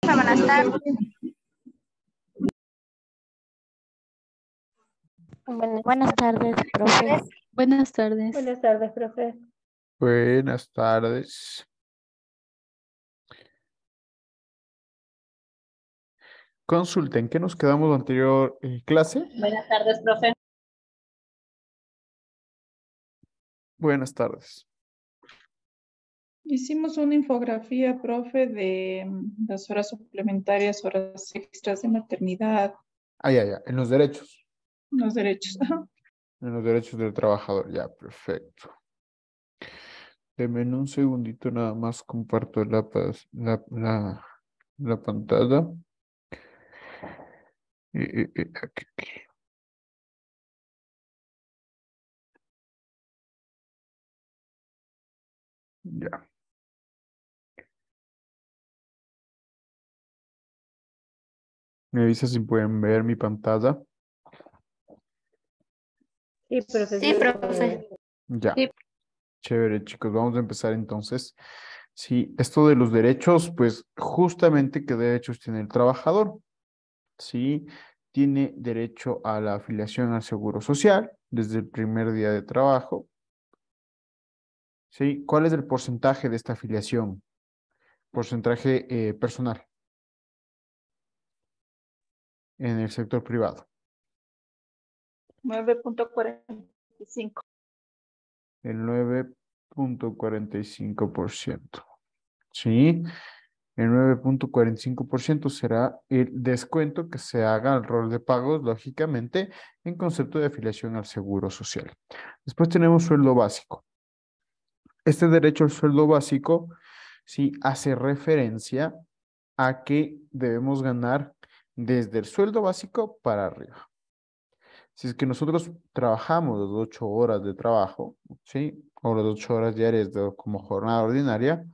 Buenas tardes. Buenas tardes, profe. Buenas tardes. Buenas tardes, profe. Buenas tardes. Consulten, ¿qué nos quedamos la anterior clase? Buenas tardes, profe. Buenas tardes. Hicimos una infografía, profe, de las horas suplementarias, horas extras de maternidad, Ya, en los derechos. los derechos. Ajá. En los derechos del trabajador, ya, perfecto. Denme un segundito nada más, comparto la pantalla. Aquí. Ya. Me avisa si pueden ver mi pantalla. Sí, profe. Sí, profe. Ya. Sí. Chévere, chicos. Vamos a empezar entonces. Sí, esto de los derechos, pues justamente qué derechos tiene el trabajador. Sí, tiene derecho a la afiliación al Seguro Social desde el primer día de trabajo. Sí, ¿cuál es el porcentaje de esta afiliación? Porcentaje personal en el sector privado. 9.45. El 9.45%. Sí, el 9.45% será el descuento que se haga al rol de pagos, lógicamente, en concepto de afiliación al Seguro Social. Después tenemos sueldo básico. Este derecho al sueldo básico sí hace referencia a que debemos ganar desde el sueldo básico para arriba. Si es que nosotros trabajamos las 8 horas de trabajo, ¿sí? O las 8 horas diarias como jornada ordinaria,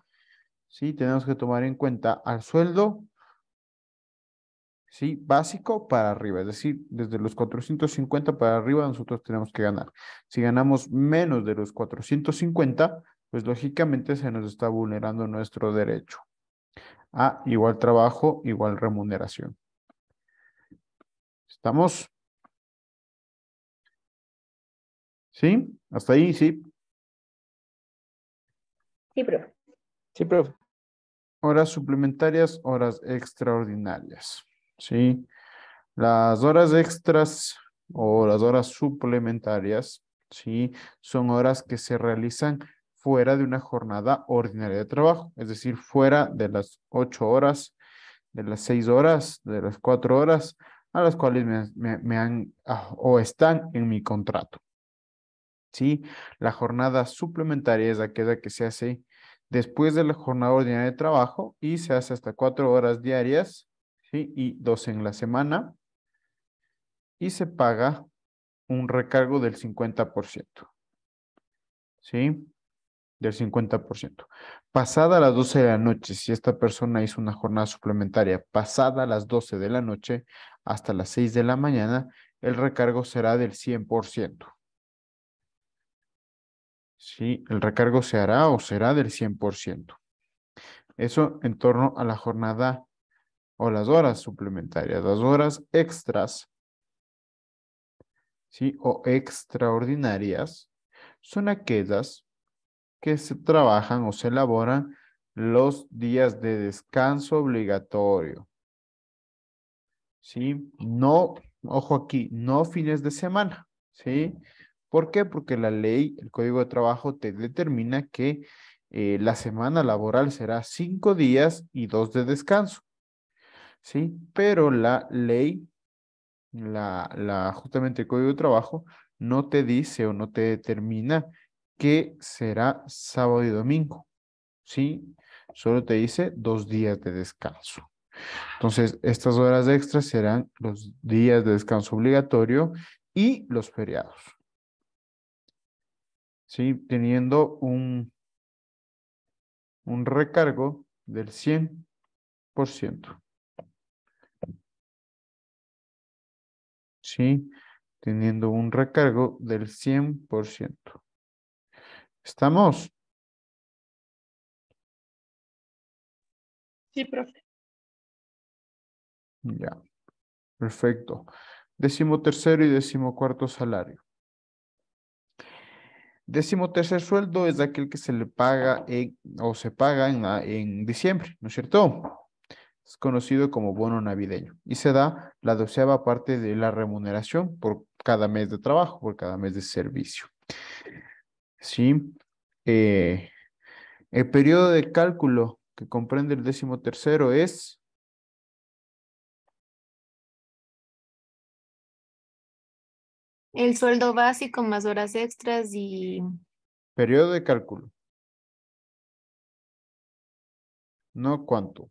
¿sí? Tenemos que tomar en cuenta al sueldo, ¿sí? Básico para arriba, es decir, desde los 450 para arriba nosotros tenemos que ganar. Si ganamos menos de los 450, pues lógicamente se nos está vulnerando nuestro derecho a igual trabajo, igual remuneración. ¿Estamos? ¿Sí? ¿Hasta ahí? Sí. Sí, profe. Sí, profe. Horas suplementarias, horas extraordinarias. ¿Sí? Las horas extras o las horas suplementarias, ¿sí? Son horas que se realizan fuera de una jornada ordinaria de trabajo, es decir, fuera de las 8 horas, de las 6 horas, de las 4 horas, a las cuales me han o están en mi contrato. ¿Sí? La jornada suplementaria es aquella que se hace después de la jornada ordinaria de trabajo y se hace hasta 4 horas diarias, ¿sí? Y 2 en la semana y se paga un recargo del 50%, ¿sí? Del 50%. Pasada las 12 de la noche, si esta persona hizo una jornada suplementaria, pasada las 12 de la noche hasta las 6 de la mañana, el recargo será del 100%. Sí, el recargo se hará o será del 100%. Eso en torno a la jornada o las horas suplementarias, las horas extras, ¿sí? O extraordinarias, son aquellas que se trabajan o se elaboran los días de descanso obligatorio. ¿Sí? No, ojo aquí, no fines de semana. ¿Sí? ¿Por qué? Porque la ley, el Código de Trabajo te determina que la semana laboral será 5 días y 2 de descanso. ¿Sí? Pero la ley, justamente el Código de Trabajo, no te dice o no te determina que será sábado y domingo. ¿Sí? Solo te dice 2 días de descanso. Entonces, estas horas extras serán los días de descanso obligatorio y los feriados. ¿Sí? Teniendo un recargo del 100%. ¿Sí? Teniendo un recargo del 100%. ¿Estamos? Sí, profe. Ya, perfecto. 13º y 14º salario. 13º sueldo es aquel que se le paga o se paga en diciembre, ¿no es cierto? Es conocido como bono navideño y se da la 12ª parte de la remuneración por cada mes de trabajo, por cada mes de servicio. ¿Sí? Eh, el periodo de cálculo que comprende el 13º es El sueldo básico más horas extras y periodo de cálculo, no cuánto.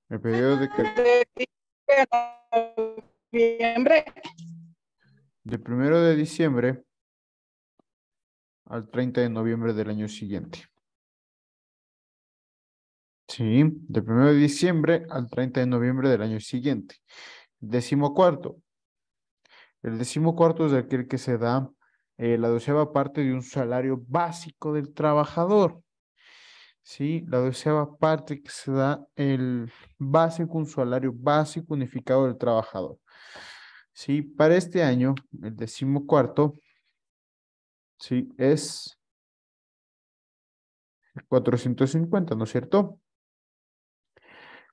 El periodo de cálculo Noviembre. del 1 de diciembre al 30 de noviembre del año siguiente. Sí, del 1 de diciembre al 30 de noviembre del año siguiente. 14º. El 14º es aquel que se da la 12ª parte de un salario básico del trabajador. Sí, la 12ª parte que se da el básico, un salario básico unificado del trabajador. Sí, para este año, el 14º, sí, es 450, ¿no es cierto?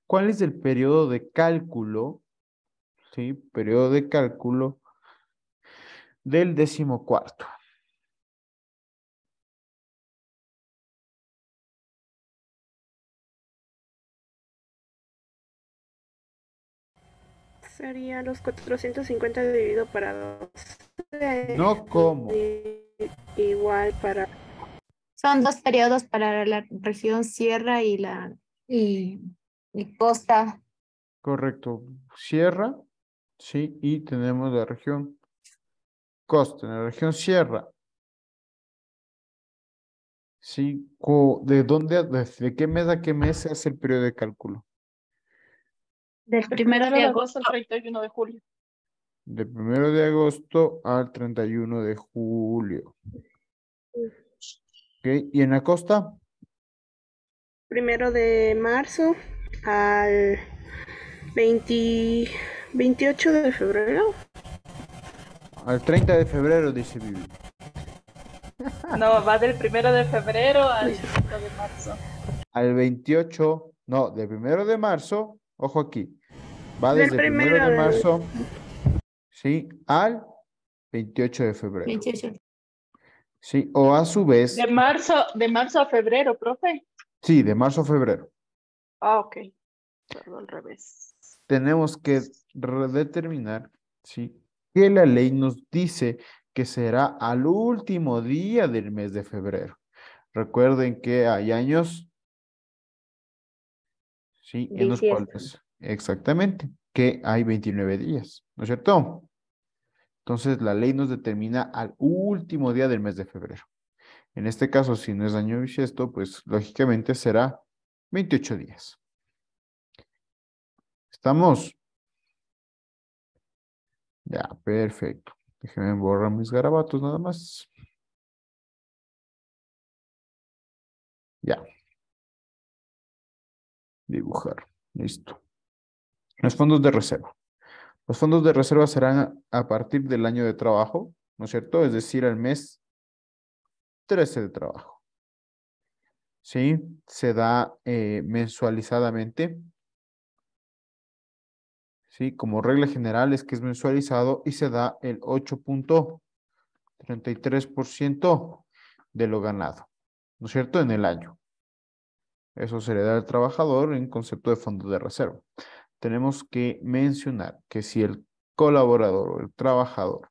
¿Cuál es el periodo de cálculo? Sí, periodo de cálculo del 14º. Sería los 450 dividido para 12. No como. Igual para... son 2 periodos para la región sierra y, y costa. Correcto. Sierra, sí, y tenemos la región costa, en la región sierra. Sí, ¿de dónde, de qué mes a qué mes se hace el periodo de cálculo? Del Del 1 de agosto. al 31 de julio. Del 1 de agosto al 31 de julio. ¿Ok? ¿Y en la costa? 1 de marzo al 28 de febrero. Al 30 de febrero, dice Vivi. No, va del 1 de febrero al 5 de marzo. Al 28, no, del 1 de marzo, ojo aquí, va Del desde el 1 de primero del... marzo, sí, al 28 de febrero. 28. Sí, o a su vez, De marzo a febrero, profe. sí, de marzo a febrero. Ah, ok. Perdón, al revés. Tenemos que determinar, sí, que la ley nos dice que será al último día del mes de febrero. Recuerden que hay años, sí, en los Bisiesto. cuales, exactamente, que hay 29 días, ¿no es cierto? Entonces, la ley nos determina al último día del mes de febrero. En este caso, si no es año bisiesto, pues lógicamente será 28 días. ¿Estamos? Ya, perfecto. Déjenme borrar mis garabatos nada más. Ya. Dibujar. Listo. Los fondos de reserva. Los fondos de reserva serán a partir del año de trabajo, ¿no es cierto? Es decir, al mes 13 de trabajo. ¿Sí? Se da mensualizadamente. ¿Sí? Como regla general es que es mensualizado y se da el 8.33% de lo ganado, ¿no es cierto? En el año. Eso se le da al trabajador en concepto de fondo de reserva. Tenemos que mencionar que si el colaborador o el trabajador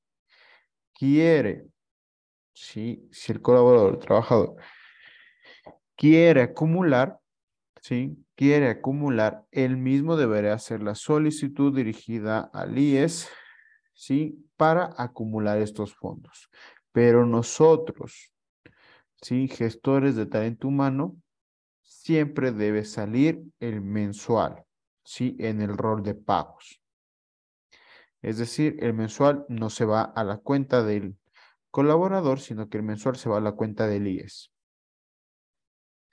quiere, ¿sí? Si el colaborador o el trabajador quiere acumular, ¿sí? Quiere acumular, él mismo deberá hacer la solicitud dirigida al IES, ¿sí? Para acumular estos fondos. Pero nosotros, ¿sí? Gestores de talento humano, siempre debe salir el mensual, ¿sí? En el rol de pagos. Es decir, el mensual no se va a la cuenta del colaborador, sino que el mensual se va a la cuenta del IES.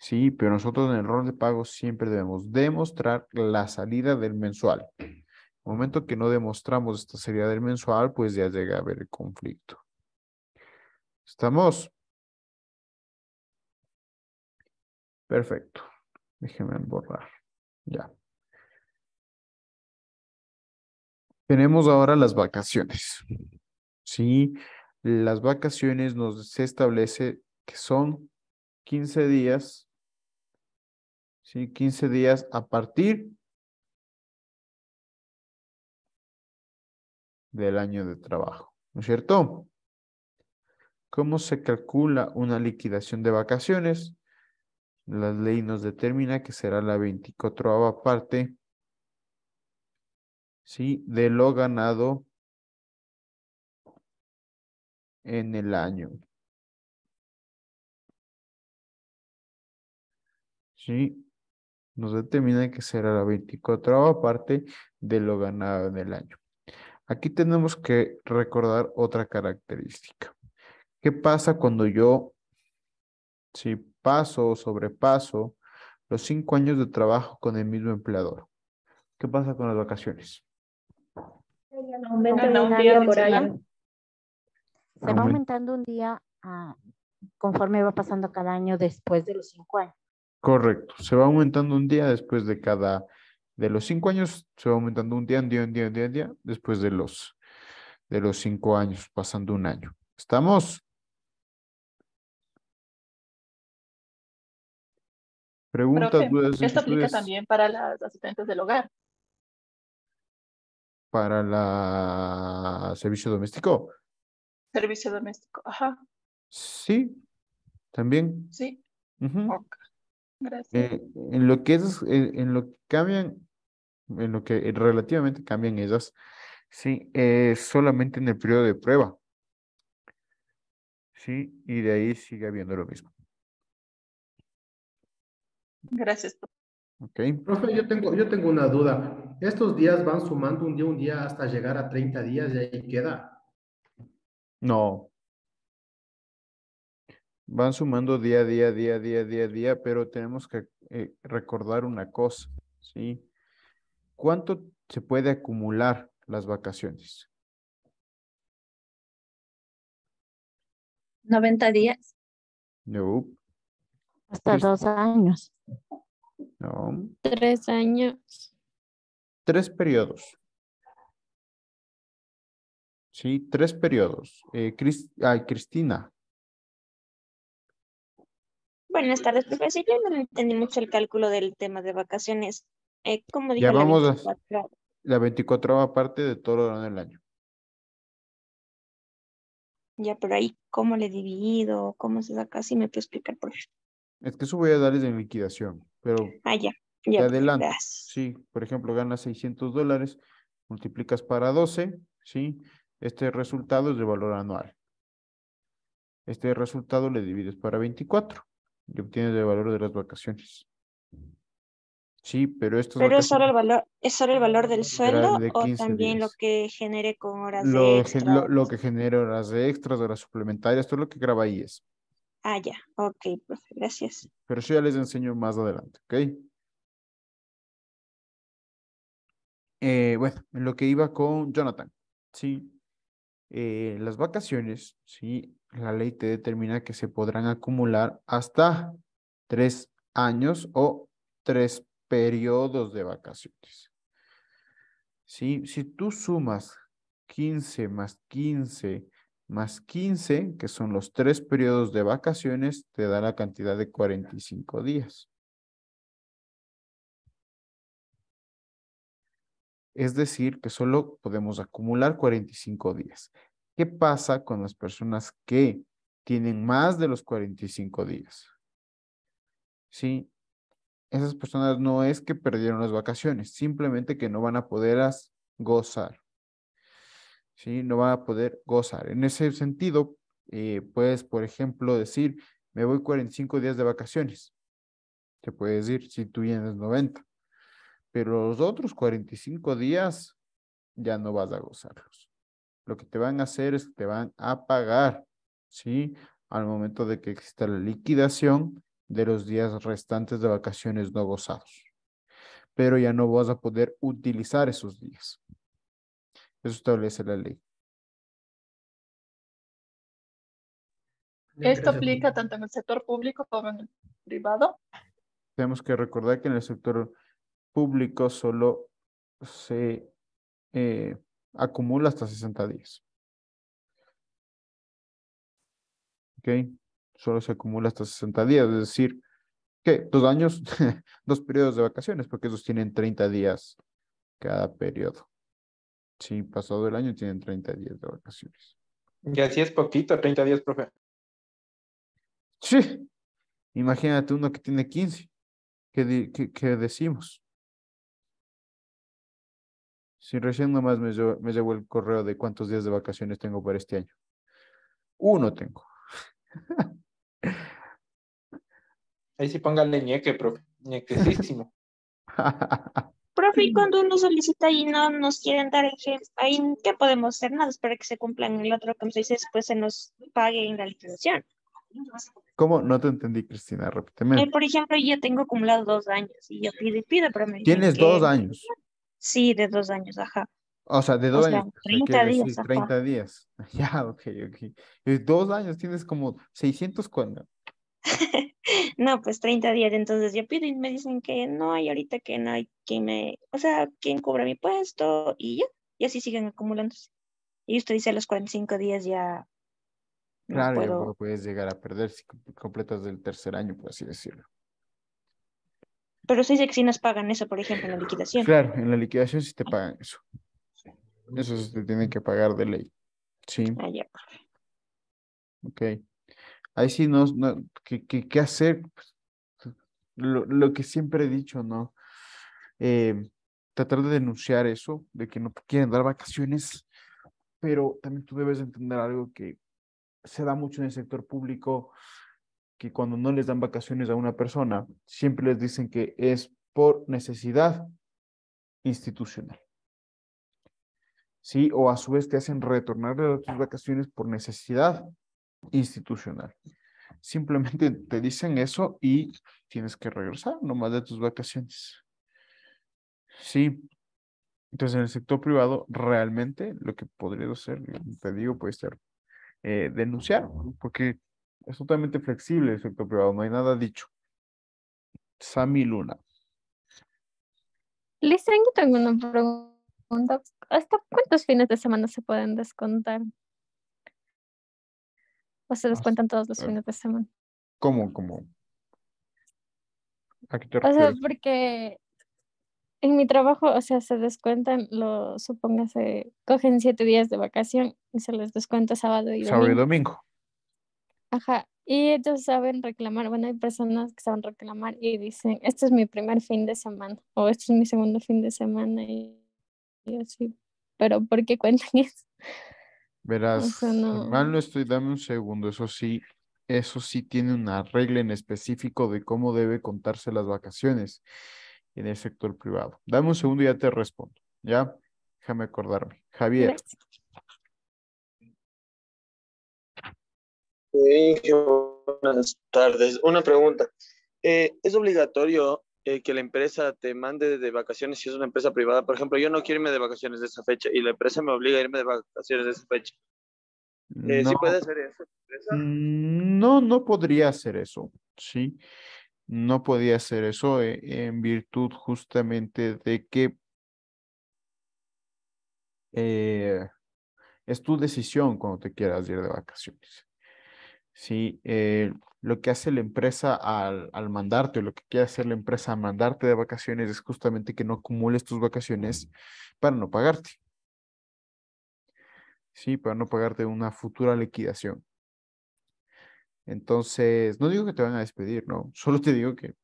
Sí, pero nosotros en el rol de pago siempre debemos demostrar la salida del mensual. El momento que no demostramos esta salida del mensual, pues ya llega a haber el conflicto. ¿Estamos? Perfecto. Déjenme borrar. Ya. Tenemos ahora las vacaciones. Sí, las vacaciones se establece que son 15 días. Sí, 15 días a partir del año de trabajo. ¿No es cierto? ¿Cómo se calcula una liquidación de vacaciones? La ley nos determina que será la 24ª parte, ¿sí?, de lo ganado en el año. ¿Sí? Nos determina que será la 24ª parte de lo ganado en el año. Aquí tenemos que recordar otra característica. ¿Qué pasa cuando yo, si paso o sobrepaso los 5 años de trabajo con el mismo empleador? ¿Qué pasa con las vacaciones? Aumenta Gana un un día día por año. adicional. Se va aumentando un día conforme va pasando cada año después de los 5 años. Correcto. Se va aumentando un día después de los 5 años, se va aumentando un día, un día, después de los 5 años, pasando un año. ¿Estamos? Preguntas, Profe, dudas, esto aplica inquietudes también para las asistentes del hogar. para la servicio doméstico. Servicio doméstico. Ajá, Sí, también. sí. Ujú. Ok, gracias. En lo que es, en lo que cambian, en lo que relativamente cambian ellas, sí, solamente en el periodo de prueba. Sí, y de ahí sigue habiendo lo mismo. Gracias, profe. ¿Ok? Profe, yo tengo una duda. ¿Estos días van sumando un día hasta llegar a 30 días y ahí queda? No, van sumando día a día, día a día, día a día, pero tenemos que recordar una cosa, ¿sí? ¿Cuánto se puede acumular las vacaciones? 90 días. No, Hasta 2 años. no. 3 años. 3 periodos. Sí, 3 periodos. Cristina, Buenas tardes, profesor. Yo no entendí mucho el cálculo del tema de vacaciones. ¿Cómo ya dijo la vamos a 24? la 24ª parte de todo lo del año. Ya por ahí, ¿cómo le divido? ¿Cómo se saca? Si me puede explicar, por favor. Es que eso voy a darles en liquidación, pero Ah, ya, te ya, profe, adelanto. gracias. Sí, por ejemplo, ganas $600, multiplicas para 12, ¿sí? Este resultado es de valor anual. Este resultado le divides para 24 y obtienes el valor de las vacaciones. Sí, pero estas ¿Pero vacaciones es solo el valor del serán sueldo de o 15 también lo días. que genere con horas de extra? Lo que genera horas de extras, horas suplementarias, todo lo que graba ahí es. Ah, ya, ok, profe, gracias. Pero eso ya les enseño más adelante, ¿ok? Bueno, en lo que iba con Jonathan, ¿sí? Las vacaciones, ¿sí? La ley te determina que se podrán acumular hasta 3 años o 3 periodos de vacaciones. ¿Sí? Si tú sumas 15 más 15 más 15, que son los 3 periodos de vacaciones, te da la cantidad de 45 días. Es decir, que solo podemos acumular 45 días. ¿Qué pasa con las personas que tienen más de los 45 días? Sí, esas personas no es que perdieron las vacaciones, simplemente que no van a poderlas gozar. Sí, no van a poder gozar. En ese sentido, puedes, por ejemplo, decir, me voy 45 días de vacaciones. Te puedes decir si tú tienes 90. Pero los otros 45 días ya no vas a gozarlos. Lo que te van a hacer es que te van a pagar, ¿sí? Al momento de que exista la liquidación de los días restantes de vacaciones no gozados. Pero ya no vas a poder utilizar esos días. Eso establece la ley. ¿Esto Gracias. aplica tanto en el sector público como en el privado? Tenemos que recordar que en el sector público solo se acumula hasta 60 días. ¿Ok? Solo se acumula hasta 60 días, es decir, ¿qué? 2 años, 2 periodos de vacaciones, porque esos tienen 30 días cada periodo. Sí, pasado el año tienen 30 días de vacaciones. Y así es poquito, 30 días, profe. Sí, imagínate uno que tiene 15. ¿Qué decimos? Si recién nomás me llegó el correo de cuántos días de vacaciones tengo para este año. 1 tengo. Ahí sí póngale ñeque, profe. Ñequecísimo. Profe, y cuando uno solicita y no nos quieren dar ahí, ¿qué podemos hacer? Nada, espera que se cumplan el otro que nos dice, después se nos pague en la liquidación. ¿Cómo? No te entendí, Cristina, repíteme. Por ejemplo, yo tengo acumulado 2 años y yo pido y pido, pero me dicen Tienes que 2 años. sí, de 2 años, ajá. O sea, de O 2 sea, años. O sea, 30 quiere días, decir ajá. 30 días. Ya, ok. Y 2 años tienes como 600 cuando. No, pues 30 días, entonces yo pido y me dicen que no hay ahorita, que no hay quien o sea, quien cubra mi puesto y ya, y así siguen acumulándose. Y usted dice a los 45 días ya no Claro, ya puedo, puedes llegar a perder si completas el tercer año, por así decirlo. pero se dice que si nos pagan eso, por ejemplo, en la liquidación. Claro, en la liquidación sí te pagan eso. Eso se te tiene que pagar de ley. Sí, Ah, ya. ok. Ahí sí ¿qué hacer? Pues, lo que siempre he dicho, ¿no? Tratar de denunciar eso, de que no te quieren dar vacaciones, pero también tú debes entender algo que se da mucho en el sector público, que cuando no les dan vacaciones a una persona, siempre les dicen que es por necesidad institucional. Sí, o a su vez te hacen retornar de tus vacaciones por necesidad institucional. Simplemente te dicen eso y tienes que regresar nomás de tus vacaciones. Sí, entonces en el sector privado realmente lo que podría hacer, te digo, puede ser denunciar, porque es totalmente flexible el sector privado, no hay nada dicho. Sami Luna. Listen, yo tengo una pregunta. ¿Hasta cuántos fines de semana se pueden descontar? ¿O se descuentan todos los fines de semana? ¿Cómo? ¿A qué te O sea, refieres? porque en mi trabajo, o sea, se descuentan, supóngase, cogen 7 días de vacación y se les descuenta sábado y Sábado y domingo. domingo. Ajá. Y ellos saben reclamar, bueno, hay personas que saben reclamar y dicen, este es mi primer fin de semana o este es mi segundo fin de semana y así. Pero ¿por qué cuentan eso? O Verás, sea, si no. mal no estoy, dame un segundo, eso sí tiene una regla en específico de cómo debe contarse las vacaciones en el sector privado. Dame un segundo y ya te respondo, ¿ya? Déjame acordarme. Javier. Gracias. Buenas tardes. Una pregunta. ¿Es obligatorio que la empresa te mande de vacaciones si es una empresa privada? Por ejemplo, yo no quiero irme de vacaciones de esa fecha y la empresa me obliga a irme de vacaciones de esa fecha. No, ¿Sí puede hacer eso? no podría hacer eso, ¿sí? No podía hacer eso en virtud justamente de que es tu decisión cuando te quieras ir de vacaciones. Sí, lo que hace la empresa al mandarte, o lo que quiere hacer la empresa al mandarte de vacaciones es justamente que no acumules tus vacaciones para no pagarte. Sí, para no pagarte una futura liquidación. Entonces, no digo que te van a despedir, no, solo te digo que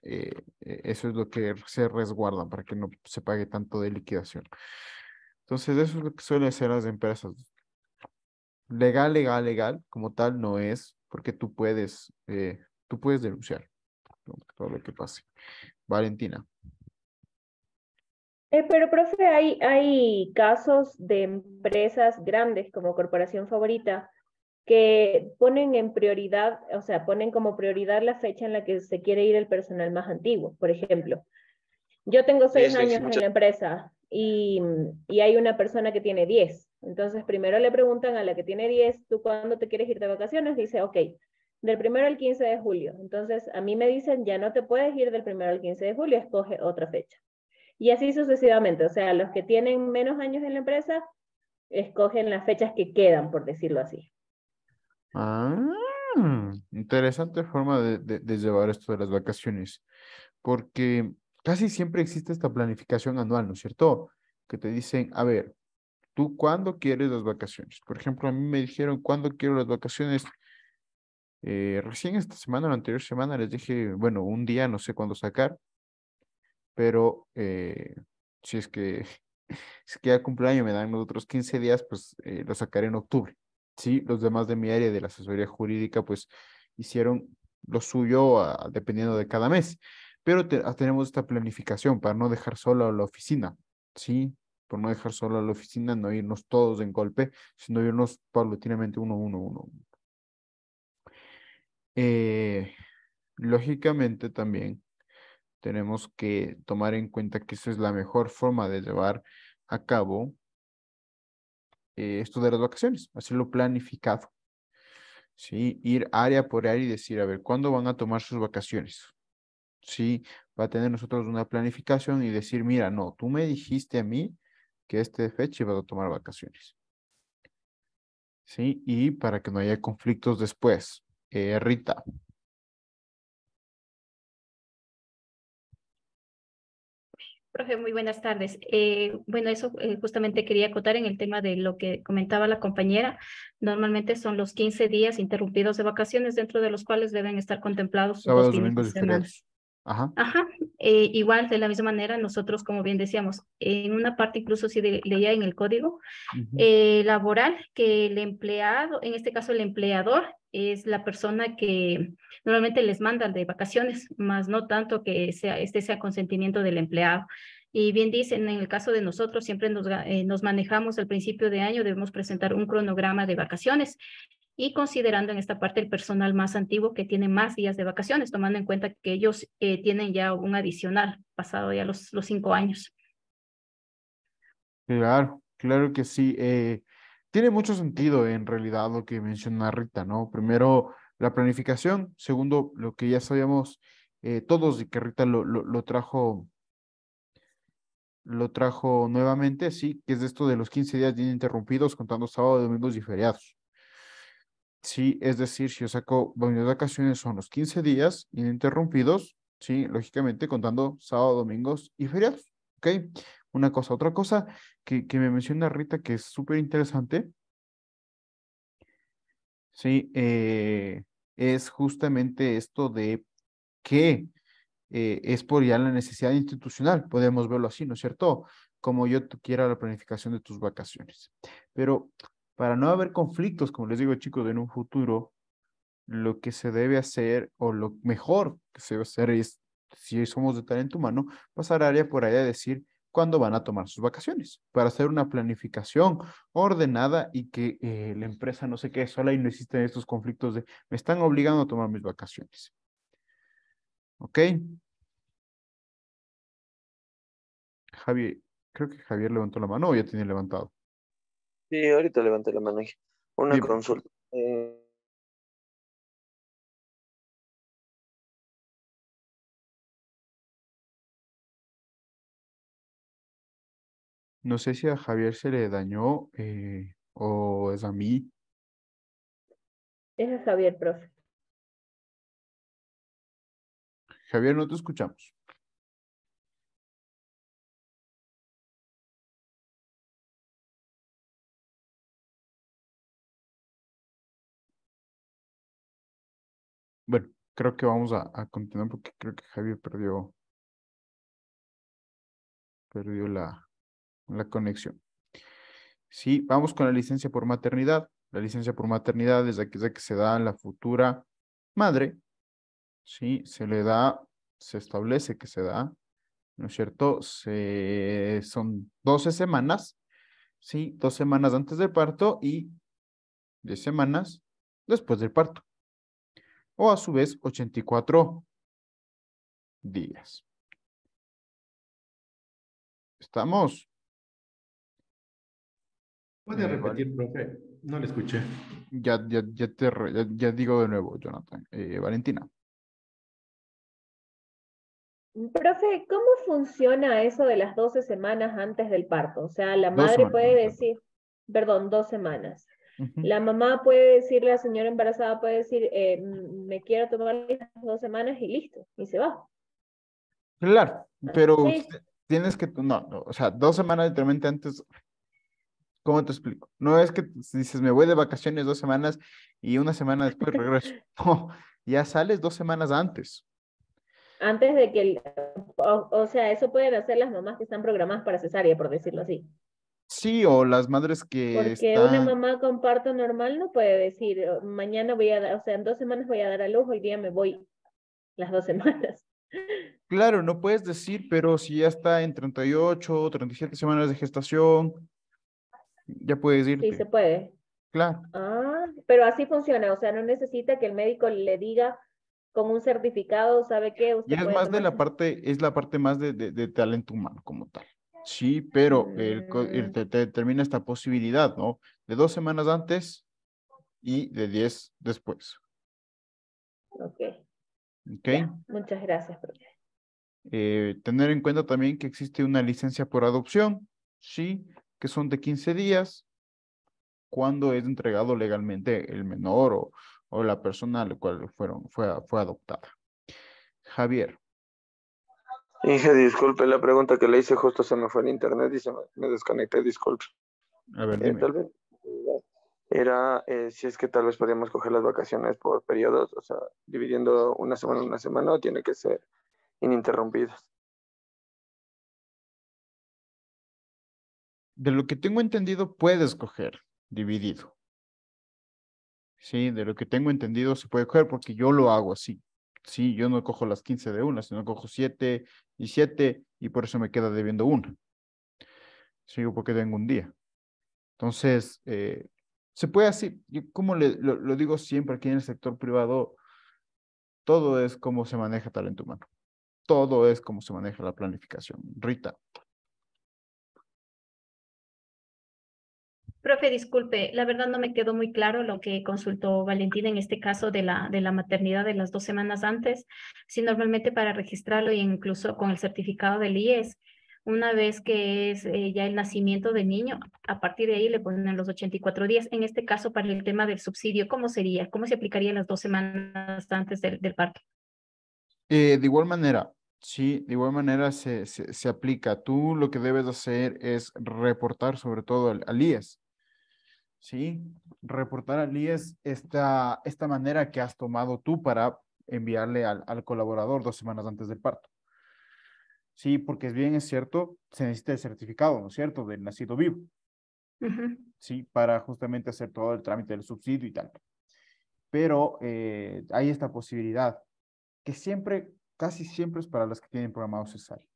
eso es lo que se resguardan para que no se pague tanto de liquidación. Entonces, eso es lo que suelen hacer las empresas. Legal, como tal, no es, porque tú puedes denunciar, ¿no? Todo lo que pase. Valentina. Pero, profe, hay casos de empresas grandes como Corporación Favorita que ponen en prioridad, o sea, ponen como prioridad la fecha en la que se quiere ir el personal más antiguo. Por ejemplo, yo tengo Sí, 6 sí, años en la empresa y hay una persona que tiene 10. Entonces, primero le preguntan a la que tiene 10, ¿tú cuándo te quieres ir de vacaciones? Dice, ok, del 1 al 15 de julio. Entonces, a mí me dicen, ya no te puedes ir del 1 al 15 de julio, escoge otra fecha. Y así sucesivamente, o sea, los que tienen menos años en la empresa escogen las fechas que quedan, por decirlo así. Ah, interesante forma de llevar esto de las vacaciones, porque casi siempre existe esta planificación anual, ¿no es cierto? Que te dicen, a ver, ¿tú cuándo quieres las vacaciones? Por ejemplo, a mí me dijeron, ¿cuándo quiero las vacaciones? Recién esta semana, la anterior semana, les dije, bueno, un día, no sé cuándo sacar, pero si es que, si es que ya cumpleaños me dan los otros 15 días, pues lo sacaré en octubre. Sí, los demás de mi área de la asesoría jurídica, pues hicieron lo suyo dependiendo de cada mes, pero tenemos esta planificación para no dejar solo a la oficina, ¿sí? Por no dejar solo a la oficina, no irnos todos en golpe, sino irnos paulatinamente uno. Eh, Lógicamente también tenemos que tomar en cuenta que esa es la mejor forma de llevar a cabo esto de las vacaciones, hacerlo planificado, ¿sí? Ir área por área y decir, a ver, ¿cuándo van a tomar sus vacaciones? Sí, va a tener nosotros una planificación y decir, mira, no, tú me dijiste a mí que esta fecha ibas a tomar vacaciones, ¿sí? Y para que no haya conflictos después. Rita. Profe, muy buenas tardes. Bueno, eso justamente quería acotar en el tema de lo que comentaba la compañera. Normalmente son los 15 días interrumpidos de vacaciones, dentro de los cuales deben estar contemplados sus 2 Sábados, fines de domingos y semana. feriados. Ajá. Ajá, igual de la misma manera nosotros, como bien decíamos, en una parte incluso sí leía en el código Ujú. laboral que el empleado, en este caso el empleador, es la persona que normalmente les mandan de vacaciones, más no tanto que sea consentimiento del empleado. Y bien dicen, en el caso de nosotros, siempre nos manejamos al principio de año, debemos presentar un cronograma de vacaciones y considerando en esta parte el personal más antiguo que tiene más días de vacaciones, tomando en cuenta que ellos tienen ya un adicional, pasado ya los 5 años. Claro, claro que sí. Tiene mucho sentido en realidad lo que menciona Rita, ¿no? Primero, la planificación. Segundo, lo que ya sabíamos todos y que Rita lo trajo nuevamente, sí, que es esto de los 15 días ininterrumpidos contando sábado, domingos y feriados. Sí, es decir, si yo saco mis vacaciones son los 15 días ininterrumpidos, sí, lógicamente contando sábado, domingos y feriados, ¿ok? Una cosa, otra cosa que me menciona Rita que es súper interesante, sí, es justamente esto de que es por ya la necesidad institucional, podemos verlo así, ¿no es cierto? Como yo quiera la planificación de tus vacaciones. Pero para no haber conflictos, como les digo, chicos, en un futuro, lo que se debe hacer o lo mejor que se debe hacer es, si somos de talento humano, pasar área por área a decir cuándo van a tomar sus vacaciones, para hacer una planificación ordenada y que la empresa no se quede sola y no existen estos conflictos de me están obligando a tomar mis vacaciones. ¿Ok? Javier, creo que Javier levantó la mano o ya tiene levantado. Sí, ahorita levanté la mano. Una Bien. consulta. No sé si a Javier se le dañó o es a mí. Ese es Javier, profe. Javier, no te escuchamos. Bueno, creo que vamos a continuar porque creo que Javier perdió la conexión. Sí, vamos con la licencia por maternidad. La licencia por maternidad es aquella que se da a la futura madre. Sí, se establece que se da, ¿no es cierto? Son 12 semanas, sí, 2 semanas antes del parto y 10 semanas después del parto. O a su vez 84 días. ¿Estamos? ¿Puede Vale. repetir, profe? No le escuché. Ya digo de nuevo, Jonathan. Valentina. Profe, ¿cómo funciona eso de las 12 semanas antes del parto? O sea, la 2 madre semanas puede antes del decir, perdón, 2 semanas. Ujú. La mamá puede decir, la señora embarazada puede decir, me quiero tomar las 2 semanas y listo, y se va. Claro, pero Sí, tienes que, no, o sea, 2 semanas literalmente antes, ¿cómo te explico? No es que dices, me voy de vacaciones 2 semanas y una semana después regreso. No, ya sales 2 semanas antes. antes de que, o sea, eso pueden hacer las mamás que están programadas para cesárea, por decirlo así. Sí, o las madres que Porque una están, mamá con parto normal no puede decir, mañana voy a dar, o sea, en 2 semanas voy a dar a luz, hoy día me voy las 2 semanas. claro, no puedes decir, pero si ya está en 38 o 37 semanas de gestación, ya puedes Sí, se irte. puede. Claro. Ah, pero así funciona, o sea, no necesita que el médico le diga con un certificado, ¿sabe qué? Usted Ya es puede más de la tomarse. parte, es la parte más de talento humano como tal. Sí, pero te termina esta posibilidad, ¿no? De 2 semanas antes y de 10 después. Ok, ¿Ok? ya, muchas gracias, profe. Tener en cuenta también que existe una licencia por adopción, sí, que son de 15 días cuando es entregado legalmente el menor o la persona a la cual fue adoptada. Javier. Inge, disculpe, la pregunta que le hice justo se me fue el internet y me desconecté, disculpe. A ver, dime. Tal vez era si es que tal vez podíamos coger las vacaciones por periodos, o sea, dividiendo una semana, o tiene que ser ininterrumpidas. De lo que tengo entendido, puedes coger dividido. Sí, de lo que tengo entendido se puede coger porque yo lo hago así. Sí, yo no cojo las 15 de una, sino cojo 7 y 7 y por eso me queda debiendo una. Sí, porque tengo un día. Entonces, se puede así. Yo como lo digo siempre aquí en el sector privado, todo es como se maneja talento humano. Todo es como se maneja la planificación. Rita. Profe, disculpe, la verdad no me quedó muy claro lo que consultó Valentina en este caso de la maternidad de las 2 semanas antes. Si normalmente para registrarlo e incluso con el certificado del IES, una vez que es ya el nacimiento del niño, a partir de ahí le ponen los 84 días. En este caso, para el tema del subsidio, ¿cómo sería? ¿Cómo se aplicaría las 2 semanas antes del parto? De igual manera, sí, de igual manera se aplica. Tú lo que debes hacer es reportar sobre todo al IES. ¿Sí? Reportar al IES esta manera que has tomado tú para enviarle al colaborador 2 semanas antes del parto. Sí, porque es cierto, se necesita el certificado, ¿no es cierto?, del nacido vivo. Sí, para justamente hacer todo el trámite del subsidio y tal. Pero hay esta posibilidad que siempre, casi siempre es para las que tienen programado cesárea.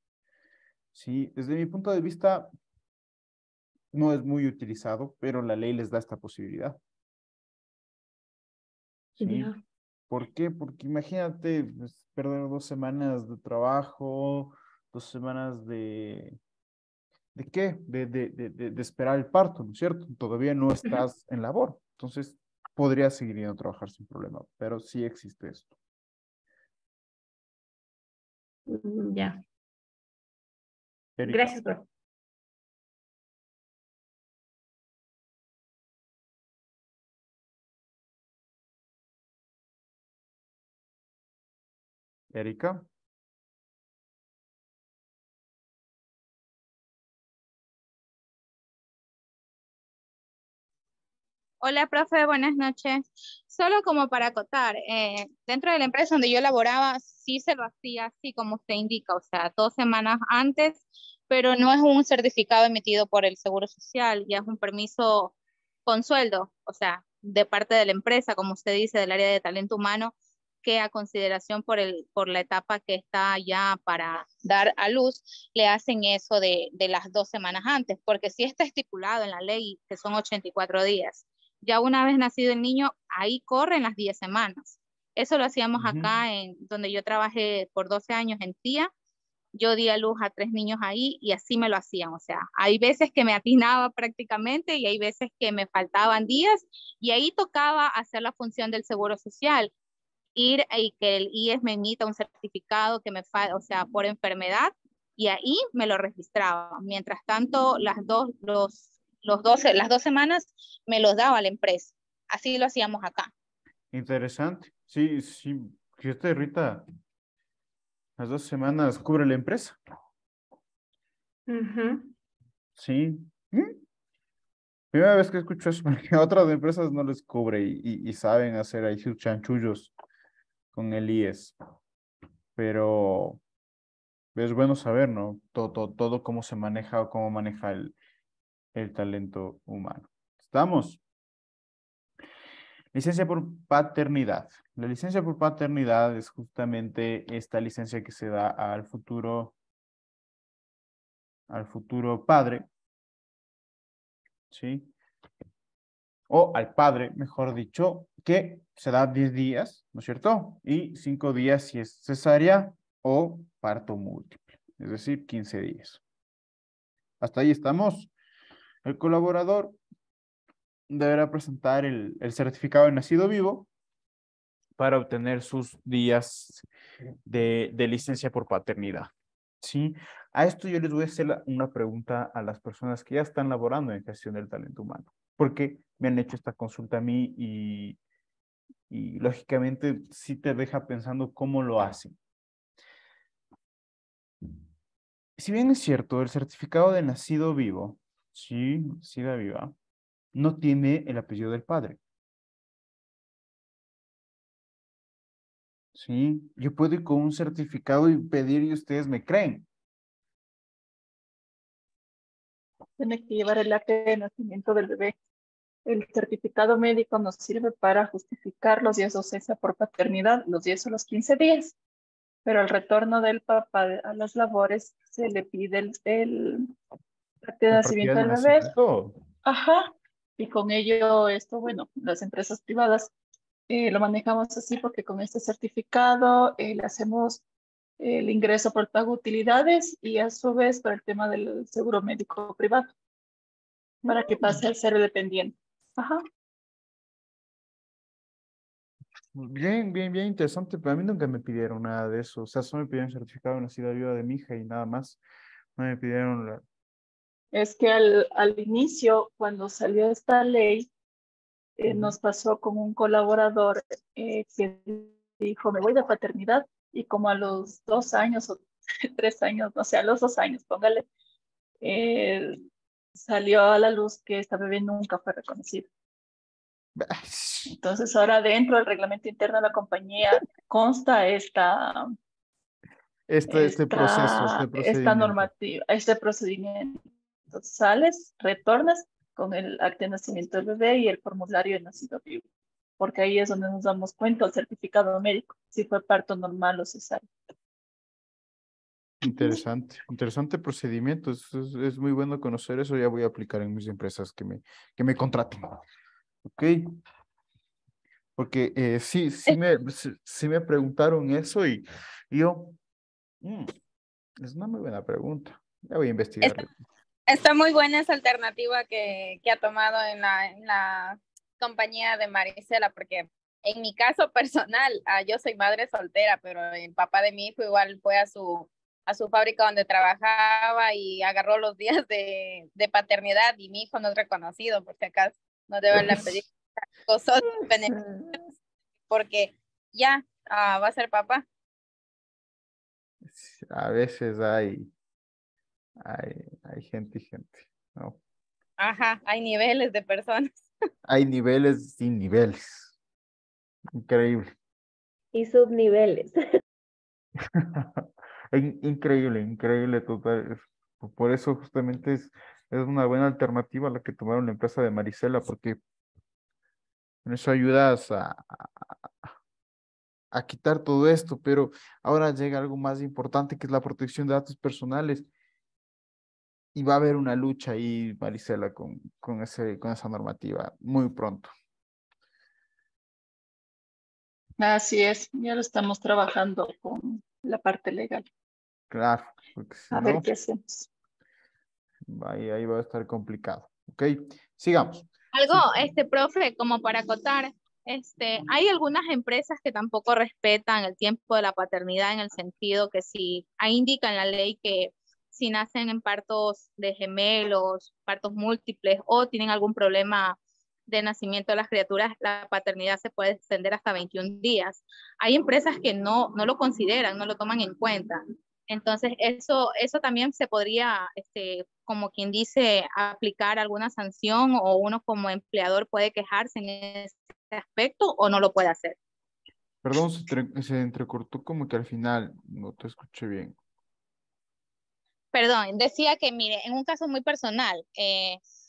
Sí, desde mi punto de vista, no es muy utilizado, pero la ley les da esta posibilidad. ¿Sí? Ya. ¿Por qué? Porque imagínate pues, perder 2 semanas de trabajo, 2 semanas ¿de qué? De esperar el parto, ¿no es cierto? Todavía no estás en labor, entonces podrías seguir yendo a trabajar sin problema, pero sí existe esto. Ya. Erika. Gracias, profe. Erika. Hola, profe, buenas noches. Solo como para acotar, dentro de la empresa donde yo laboraba, sí se lo hacía así como usted indica, o sea, 2 semanas antes, pero no es un certificado emitido por el Seguro Social, ya es un permiso con sueldo, o sea, de parte de la empresa, como usted dice, del área de talento humano, que a consideración por la etapa que está ya para dar a luz, le hacen eso de las 2 semanas antes, porque sí está estipulado en la ley que son 84 días. Ya una vez nacido el niño, ahí corren las 10 semanas. Eso lo hacíamos acá en donde yo trabajé por 12 años en TIA. Yo di a luz a 3 niños ahí y así me lo hacían. O sea, hay veces que me atinaba prácticamente y hay veces que me faltaban días y ahí tocaba hacer la función del seguro social. Ir y que el IES me emita un certificado que me falta, o sea, por enfermedad, y ahí me lo registraba. Mientras tanto, las 2 semanas me los daba la empresa. Así lo hacíamos acá. Interesante. Sí, sí. Fíjate, Rita, las 2 semanas cubre la empresa. Sí. Primera vez que escucho eso, porque a otras empresas no les cubre y saben hacer ahí sus chanchullos con el IES. Pero es bueno saber, ¿no? Todo cómo se maneja o cómo maneja el talento humano. ¿Estamos? Licencia por paternidad. La licencia por paternidad es justamente esta licencia que se da al futuro padre, ¿sí? O al padre, mejor dicho, que se da 10 días, ¿no es cierto? Y 5 días si es cesárea o parto múltiple, es decir, 15 días. Hasta ahí estamos. El colaborador deberá presentar el certificado de nacido vivo para obtener sus días de licencia por paternidad. ¿Sí? A esto yo les voy a hacer una pregunta a las personas que ya están laborando en gestión del talento humano, porque me han hecho esta consulta a mí y lógicamente sí te deja pensando cómo lo hacen. Si bien es cierto, el certificado de nacido vivo, sí, nacida viva, no tiene el apellido del padre. Sí, yo puedo ir con un certificado y pedir y ustedes me creen. Tiene que llevar el acta de nacimiento del bebé. El certificado médico nos sirve para justificar los días de ausencia por paternidad, los 10 o los 15 días. Pero al retorno del papá a las labores se le pide el acta de La partida nacimiento de del bebé. nacimiento. Ajá. Y con ello, esto, bueno, las empresas privadas lo manejamos así porque con este certificado le hacemos el ingreso por pago de utilidades y a su vez para el tema del seguro médico privado, para que pase al ser dependiente. Ajá. Bien, bien, bien interesante, pero a mí nunca me pidieron nada de eso. O sea, solo me pidieron certificado de nacida viva de mi hija y nada más. No me pidieron la... Es que al inicio, cuando salió esta ley, nos pasó con un colaborador que dijo, me voy de paternidad, y como a los 2 años o 3 años, no sé, a los 2 años, póngale, salió a la luz que esta bebé nunca fue reconocida. Entonces ahora dentro del reglamento interno de la compañía consta esta normativa, este procedimiento. Entonces sales, retornas con el acta de nacimiento del bebé y el formulario de nacido vivo, porque ahí es donde nos damos cuenta el certificado médico, si fue parto normal o cesárea. Interesante, interesante procedimiento. Es muy bueno conocer eso. Ya voy a aplicar en mis empresas que me contraten. ¿Ok? Porque sí me preguntaron eso y yo, es una muy buena pregunta. Ya voy a investigarle. Está muy buena esa alternativa que ha tomado en la compañía de Marisela, porque en mi caso personal, yo soy madre soltera, pero el papá de mi hijo igual fue a su fábrica donde trabajaba y agarró los días de paternidad y mi hijo no es reconocido, por si acaso, no debe haberle pedido cosas beneficios, porque ya va a ser papá. A veces hay gente y gente, ¿no? Ajá, hay niveles de personas. Hay niveles sin niveles. Increíble. Y subniveles. Increíble, increíble total. Por eso justamente es una buena alternativa la que tomaron la empresa de Marisela, porque con eso ayudas a quitar todo esto, pero ahora llega algo más importante que es la protección de datos personales. Y va a haber una lucha ahí, Marisela, con esa normativa muy pronto. Así es, ya lo estamos trabajando con la parte legal. Claro, porque si A ver no, qué hacemos. ahí va a estar complicado. Ok, sigamos. Algo, profe, como para acotar, hay algunas empresas que tampoco respetan el tiempo de la paternidad en el sentido que si ahí indica en la ley que si nacen en partos de gemelos, partos múltiples o tienen algún problema de nacimiento de las criaturas, la paternidad se puede extender hasta 21 días. Hay empresas que no lo consideran, no lo toman en cuenta. Entonces, eso también se podría, como quien dice, aplicar alguna sanción o uno como empleador puede quejarse en ese aspecto o no lo puede hacer. Perdón, se entrecortó como que al final, no te escuché bien. Perdón, decía que, mire, en un caso muy personal,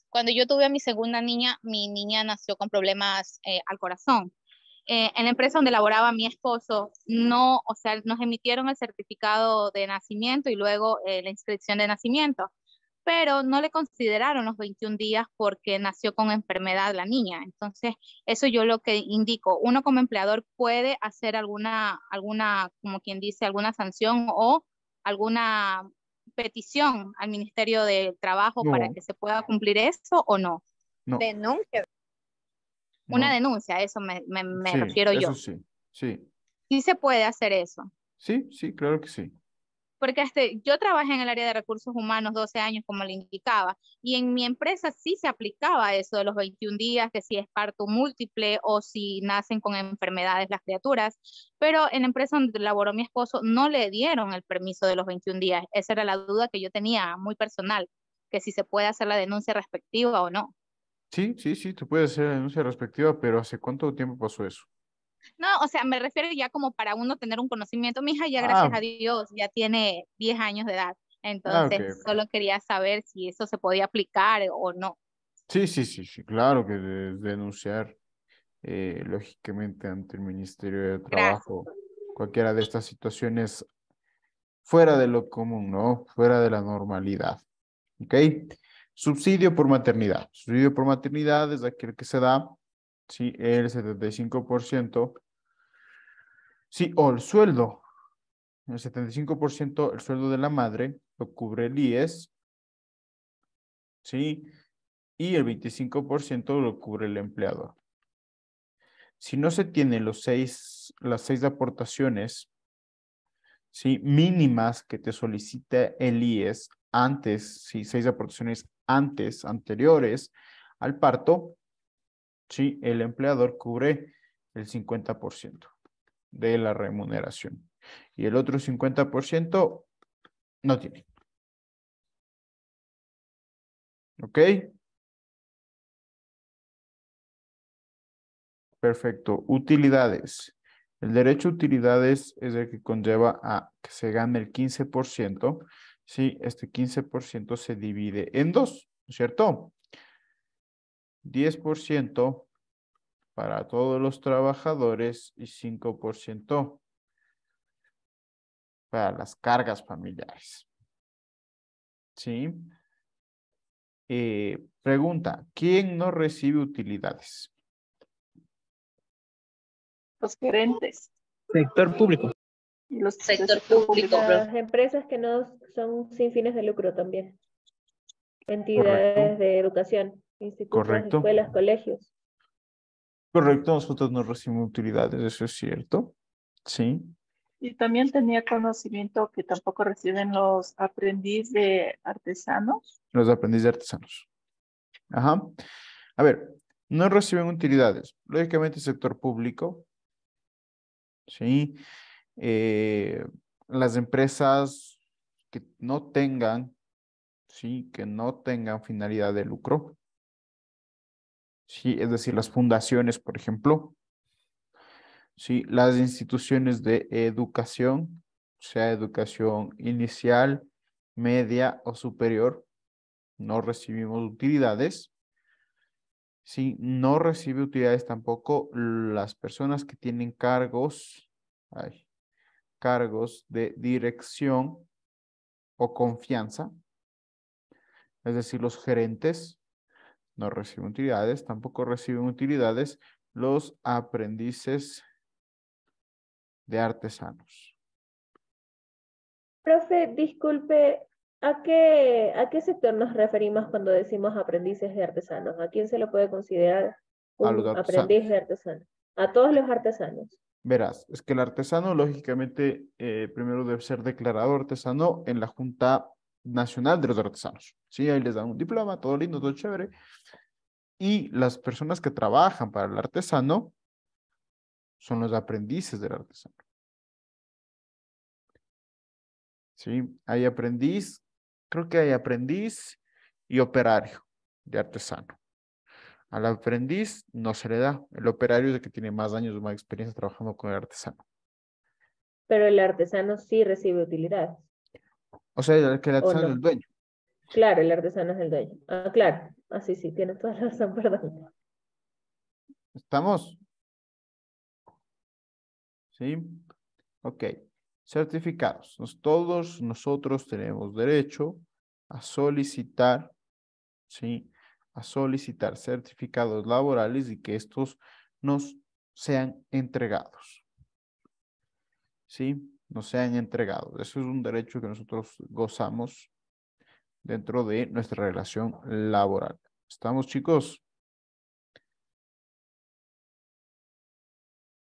cuando yo tuve a mi segunda niña, mi niña nació con problemas al corazón. En la empresa donde laboraba mi esposo, no, o sea, nos emitieron el certificado de nacimiento y luego la inscripción de nacimiento, pero no le consideraron los 21 días porque nació con enfermedad la niña. Entonces, eso yo lo que indico, uno como empleador puede hacer alguna, como quien dice, alguna sanción o alguna petición al Ministerio de Trabajo para No, que se pueda cumplir eso o no. no, Denuncia. Una no. denuncia, a eso me Sí, refiero eso yo. sí, sí. Sí se puede hacer eso. Sí, sí, claro que sí. Porque yo trabajé en el área de recursos humanos 12 años, como le indicaba, y en mi empresa sí se aplicaba eso de los 21 días, que si es parto múltiple o si nacen con enfermedades las criaturas, pero en la empresa donde laboró mi esposo no le dieron el permiso de los 21 días. Esa era la duda que yo tenía muy personal, que si se puede hacer la denuncia respectiva o no. Sí, sí, sí, tú puedes hacer la denuncia respectiva, pero ¿hace cuánto tiempo pasó eso? No, o sea, me refiero ya como para uno tener un conocimiento. Mi hija ya, gracias Ah, a Dios, ya tiene 10 años de edad. ok, Entonces, ok. solo quería saber si eso se podía aplicar o no. Sí, sí, sí, sí, claro que denunciar, lógicamente, ante el Ministerio de Gracias. Trabajo cualquiera de estas situaciones fuera de lo común, ¿no? Fuera de la normalidad. ¿Ok? Subsidio por maternidad. Subsidio por maternidad es aquel que se da, sí, el 75%, sí, o el sueldo. El 75% el sueldo de la madre lo cubre el IES, ¿sí? Y el 25% lo cubre el empleador. Si no se tienen las 6 aportaciones, ¿sí? Mínimas que te solicita el IES antes, sí, 6 aportaciones anteriores al parto, ¿sí? El empleador cubre el 50% de la remuneración. Y el otro 50% no tiene. ¿Ok? Perfecto. Utilidades. El derecho a utilidades es el que conlleva a que se gane el 15%. Sí, este 15% se divide en dos, ¿no es cierto? 10% para todos los trabajadores y 5% para las cargas familiares. ¿Sí? Pregunta, ¿quién no recibe utilidades? Los gerentes Sector público. y los del Sector público. Las empresas que no son sin fines de lucro también. Entidades Correcto, de educación, institutos, correcto. escuelas, colegios. Correcto, nosotros no recibimos utilidades, eso es cierto. Sí. Y también tenía conocimiento que tampoco reciben los aprendiz de artesanos. Los aprendices artesanos. Ajá. A ver, no reciben utilidades. Lógicamente, sector público. Sí. Las empresas que no tengan, sí, que no tengan finalidad de lucro. Sí, es decir, las fundaciones, por ejemplo. Sí, las instituciones de educación, sea educación inicial, media o superior, no recibimos utilidades. Sí, no recibe utilidades tampoco las personas que tienen cargos de dirección o confianza, es decir, los gerentes no reciben utilidades, tampoco reciben utilidades los aprendices de artesanos. Profe, disculpe, ¿a qué sector nos referimos cuando decimos aprendices de artesanos? ¿A quién se lo puede considerar A los un artesanos. aprendiz de artesano? A todos los artesanos. Verás, es que el artesano, lógicamente, primero debe ser declarado artesano en la Junta Nacional de los Artesanos. Sí, ahí les dan un diploma, todo lindo, todo chévere. Y las personas que trabajan para el artesano son los aprendices del artesano. Sí, hay aprendiz, creo que hay aprendiz y operario de artesano. Al aprendiz no se le da. El operario es el que tiene más años o más experiencia trabajando con el artesano. Pero el artesano sí recibe utilidad. O sea, que el ¿O artesano es no? el dueño. Claro, el artesano es el dueño. Ah, claro. Ah, sí, sí, tienes toda la razón, perdón. ¿Estamos? ¿Sí? Ok. Certificados. Todos nosotros tenemos derecho a solicitar, ¿sí? A solicitar certificados laborales y que estos nos sean entregados. ¿Sí? Nos sean entregados. Eso es un derecho que nosotros gozamos dentro de nuestra relación laboral. ¿Estamos, chicos?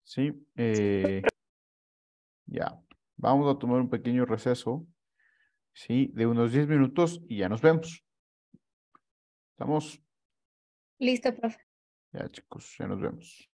Sí. Ya. Vamos a tomar un pequeño receso, ¿sí? De unos 10 minutos y ya nos vemos. ¿Estamos? Listo, profe. Ya, chicos, ya nos vemos.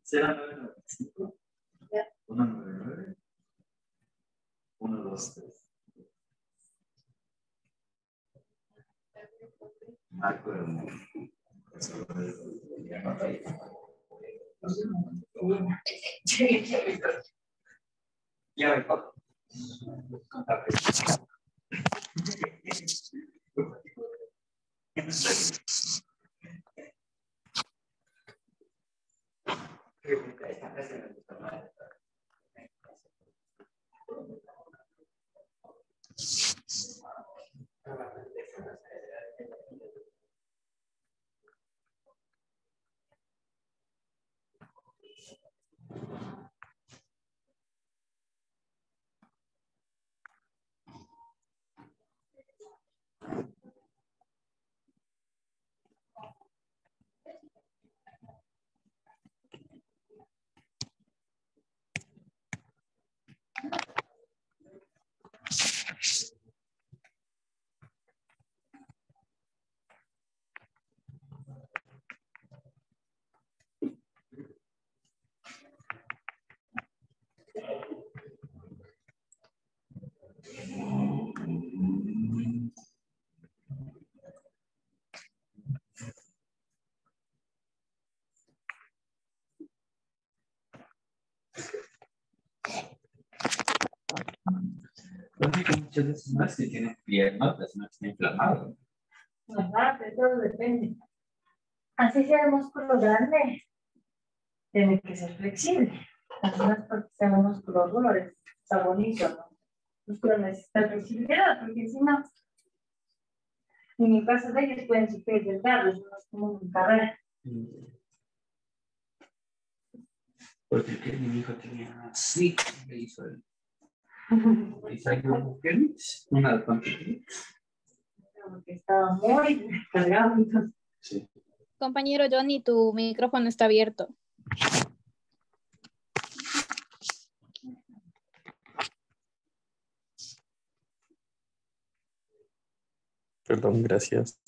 Será 995. 199. 1, 2, 3. Marco de ya me toca. Muchas veces no es que tiene piernotas, no está inflamado. Ajá, pero todo depende. Así sea el músculo grande, tiene que ser flexible. Así no es porque sea un músculo duro, está bonito, ¿no? El músculo necesita flexibilidad, porque si no, en el caso de ellos pueden sufrir delgados, no es como en carrera. Porque que mi hijo tenía así, le hizo el. Y salió una de cuantitas. Porque estaba muy cargado, entonces. Sí. Compañero Johnny, tu micrófono está abierto. Perdón, gracias.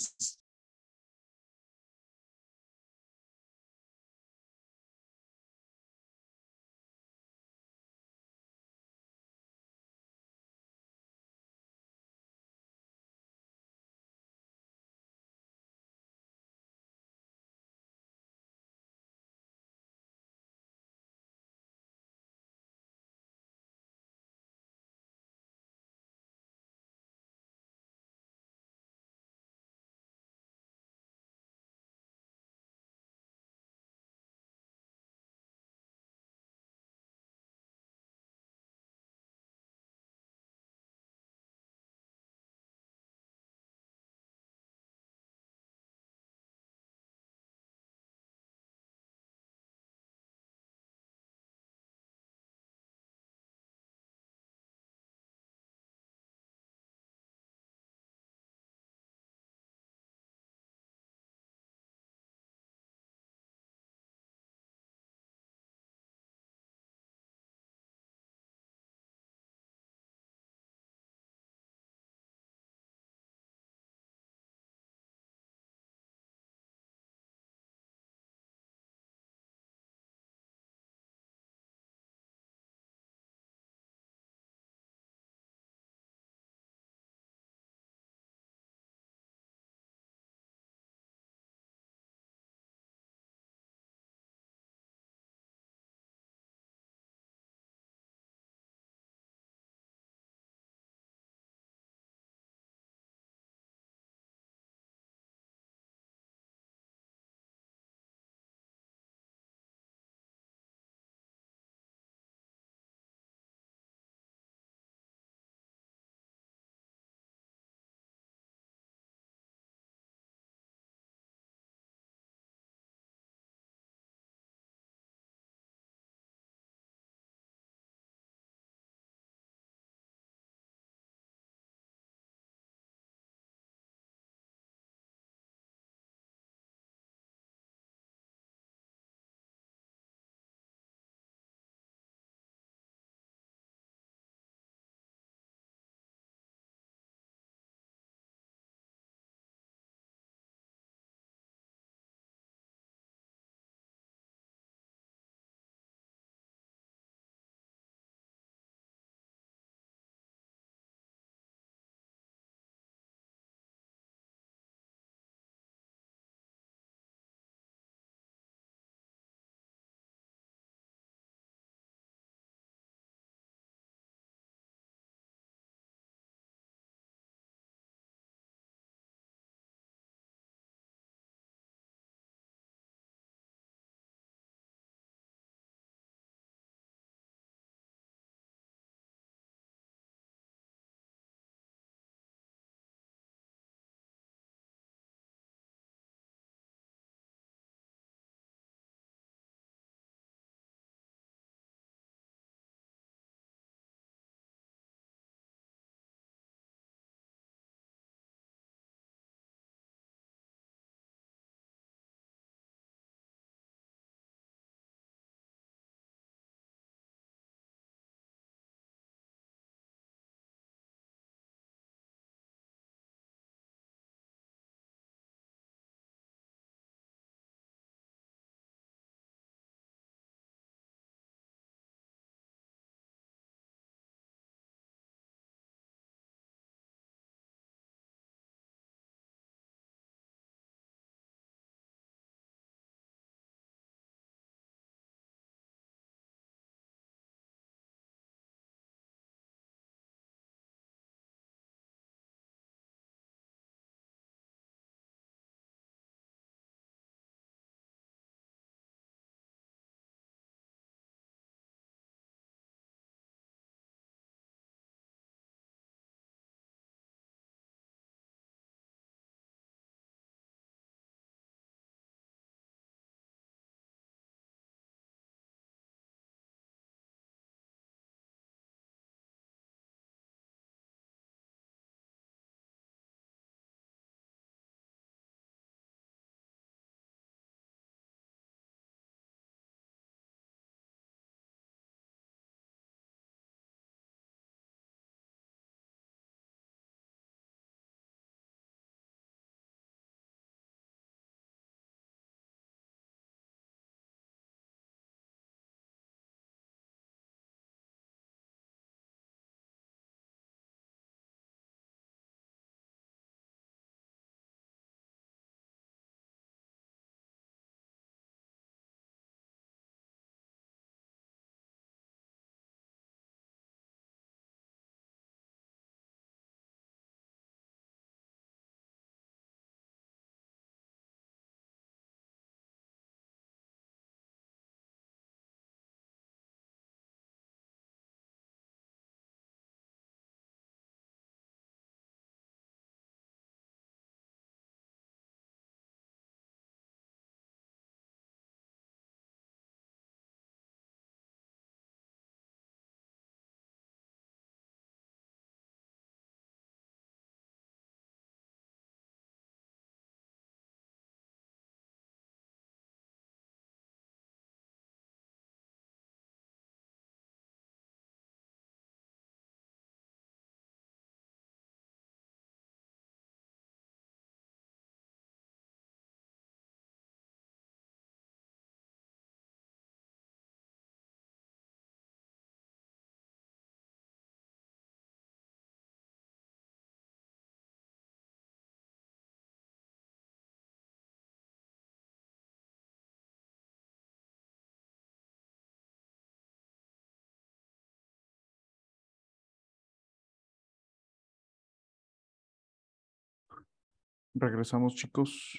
Regresamos, chicos.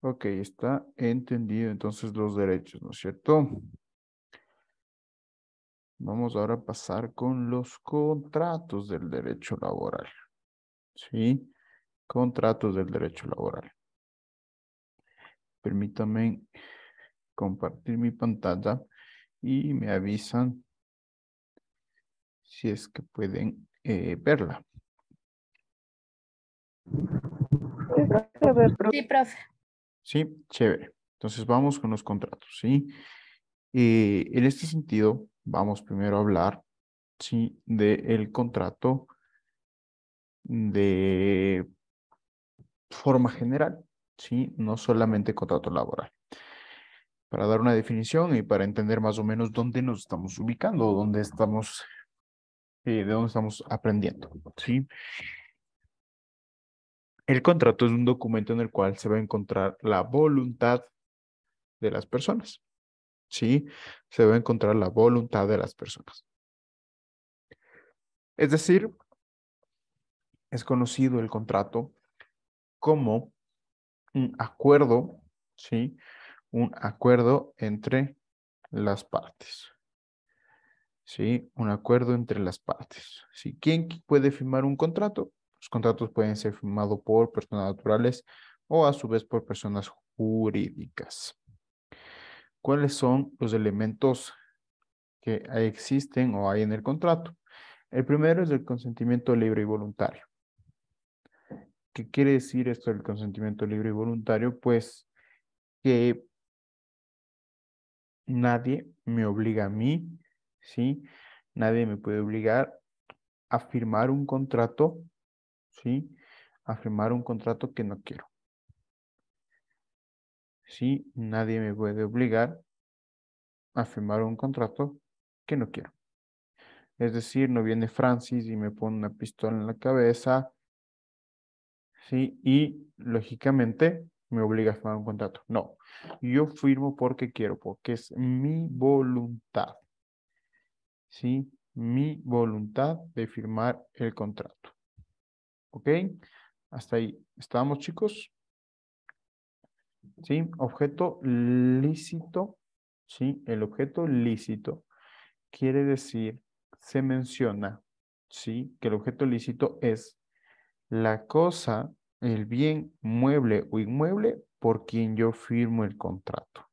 Ok, está entendido entonces los derechos, ¿no es cierto? Vamos ahora a pasar con los contratos del derecho laboral. ¿Sí? Contratos del derecho laboral. Permítanme compartir mi pantalla y me avisan si es que pueden verla. Sí, profe. Sí, chévere. Entonces vamos con los contratos, ¿sí? En este sentido, vamos primero a hablar, ¿sí? Del contrato de forma general, ¿sí? No solamente contrato laboral. Para dar una definición y para entender más o menos dónde nos estamos ubicando, dónde estamos, de dónde estamos aprendiendo, ¿sí? El contrato es un documento en el cual se va a encontrar la voluntad de las personas, ¿sí? Se va a encontrar la voluntad de las personas. Es decir, es conocido el contrato como un acuerdo, ¿sí? Un acuerdo entre las partes, ¿sí? Un acuerdo entre las partes, ¿sí? ¿Quién puede firmar un contrato? Los contratos pueden ser firmados por personas naturales o a su vez por personas jurídicas. ¿Cuáles son los elementos que existen o hay en el contrato? El primero es el consentimiento libre y voluntario. ¿Qué quiere decir esto del consentimiento libre y voluntario? Pues que nadie me obliga a mí, ¿sí? Nadie me puede obligar a firmar un contrato, ¿sí? A firmar un contrato que no quiero. ¿Sí? Nadie me puede obligar a firmar un contrato que no quiero. Es decir, no viene Francis y me pone una pistola en la cabeza, ¿sí? Y lógicamente me obliga a firmar un contrato. No, yo firmo porque quiero, porque es mi voluntad, ¿sí? Mi voluntad de firmar el contrato. ¿Ok? Hasta ahí. ¿Estamos, chicos? ¿Sí? Objeto lícito, ¿sí? El objeto lícito quiere decir, se menciona, ¿sí? Que el objeto lícito es la cosa, el bien mueble o inmueble por quien yo firmo el contrato.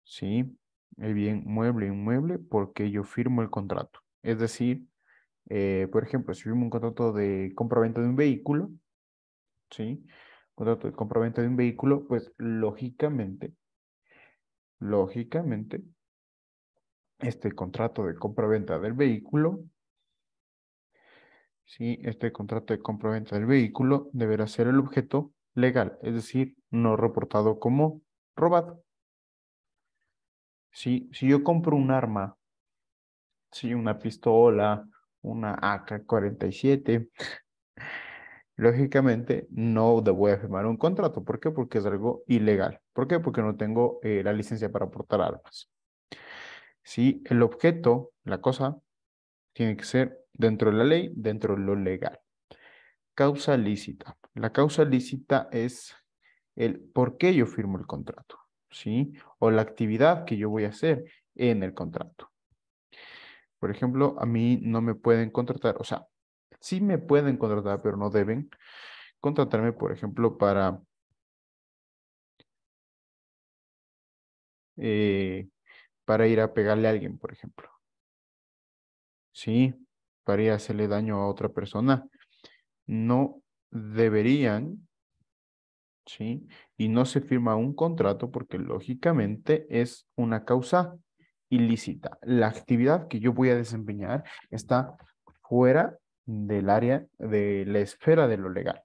¿Sí? El bien mueble o inmueble porque yo firmo el contrato. Es decir, por ejemplo, si firmo un contrato de compra-venta de un vehículo, ¿sí? Contrato de compra-venta de un vehículo, pues lógicamente, este contrato de compra-venta del vehículo, ¿sí? Este contrato de compra-venta del vehículo deberá ser el objeto legal, es decir, no reportado como robado. ¿Sí? Si yo compro un arma, ¿sí? Una pistola, una AK-47, lógicamente no voy a firmar un contrato. ¿Por qué? Porque es algo ilegal. ¿Por qué? Porque no tengo la licencia para portar armas. ¿Sí? El objeto, la cosa, tiene que ser dentro de la ley, dentro de lo legal. Causa lícita. La causa lícita es el por qué yo firmo el contrato, ¿sí? O la actividad que yo voy a hacer en el contrato. Por ejemplo, a mí no me pueden contratar, o sea, sí me pueden contratar, pero no deben contratarme, por ejemplo, para ir a pegarle a alguien, por ejemplo. Sí, para ir a hacerle daño a otra persona. No deberían, ¿sí? Y no se firma un contrato porque lógicamente es una causa ilícita. La actividad que yo voy a desempeñar está fuera del área de la esfera de lo legal.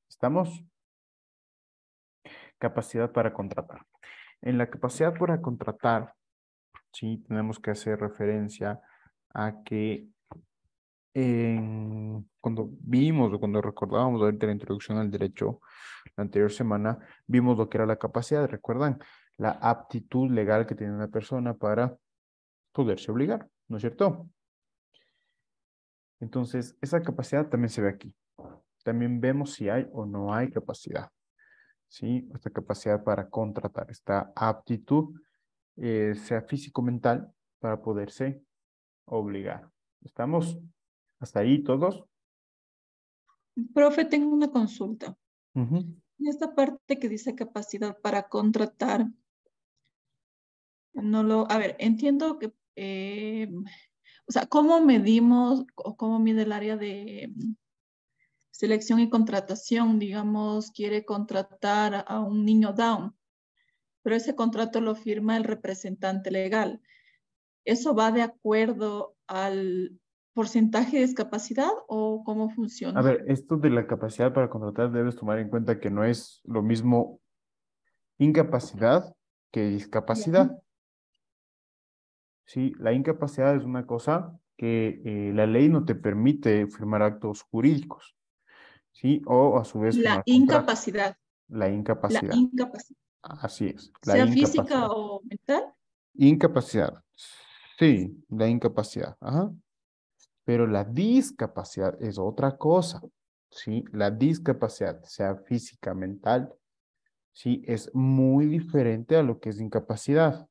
¿Estamos? Capacidad para contratar. En la capacidad para contratar, sí, tenemos que hacer referencia a que cuando vimos o cuando recordábamos ahorita la introducción al derecho, la anterior semana, vimos lo que era la capacidad, ¿recuerdan? La aptitud legal que tiene una persona para poderse obligar, ¿no es cierto? Entonces, esa capacidad también se ve aquí. También vemos si hay o no hay capacidad, ¿sí? Esta capacidad para contratar, esta aptitud, sea físico-mental, para poderse obligar. ¿Estamos hasta ahí todos? Profe, tengo una consulta. Ujú. En esta parte que dice capacidad para contratar, a ver, entiendo que, o sea, ¿cómo medimos o cómo mide el área de selección y contratación? Digamos, quiere contratar a un niño Down, pero ese contrato lo firma el representante legal. ¿Eso va de acuerdo al porcentaje de discapacidad o cómo A funciona? ver, esto de la capacidad para contratar debes tomar en cuenta que no es lo mismo incapacidad que discapacidad. Sí, la incapacidad es una cosa que la ley no te permite firmar actos jurídicos, ¿sí? O a su vez La firmar contratos. incapacidad, La la incapacidad. incapacidad, Así es, la sea física incapacidad. o mental. Incapacidad. Sí, la incapacidad. Ajá. Pero la discapacidad es otra cosa, ¿sí? La discapacidad, sea física, mental, ¿sí? Es muy diferente a lo que es incapacidad,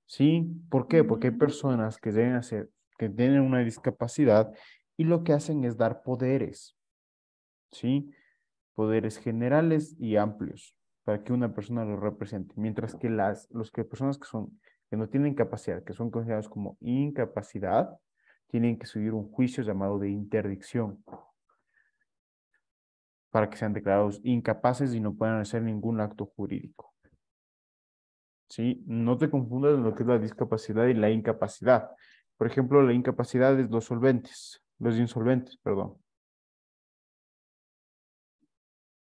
¿sí? ¿Por qué? Porque hay personas que deben hacer, que tienen una discapacidad y lo que hacen es dar poderes, ¿sí? Poderes generales y amplios para que una persona los represente, mientras que personas que no tienen capacidad, que son consideradas como incapacidad, tienen que subir un juicio llamado de interdicción para que sean declarados incapaces y no puedan hacer ningún acto jurídico. ¿Sí? No te confundas en lo que es la discapacidad y la incapacidad. Por ejemplo, la incapacidad es los insolventes, perdón.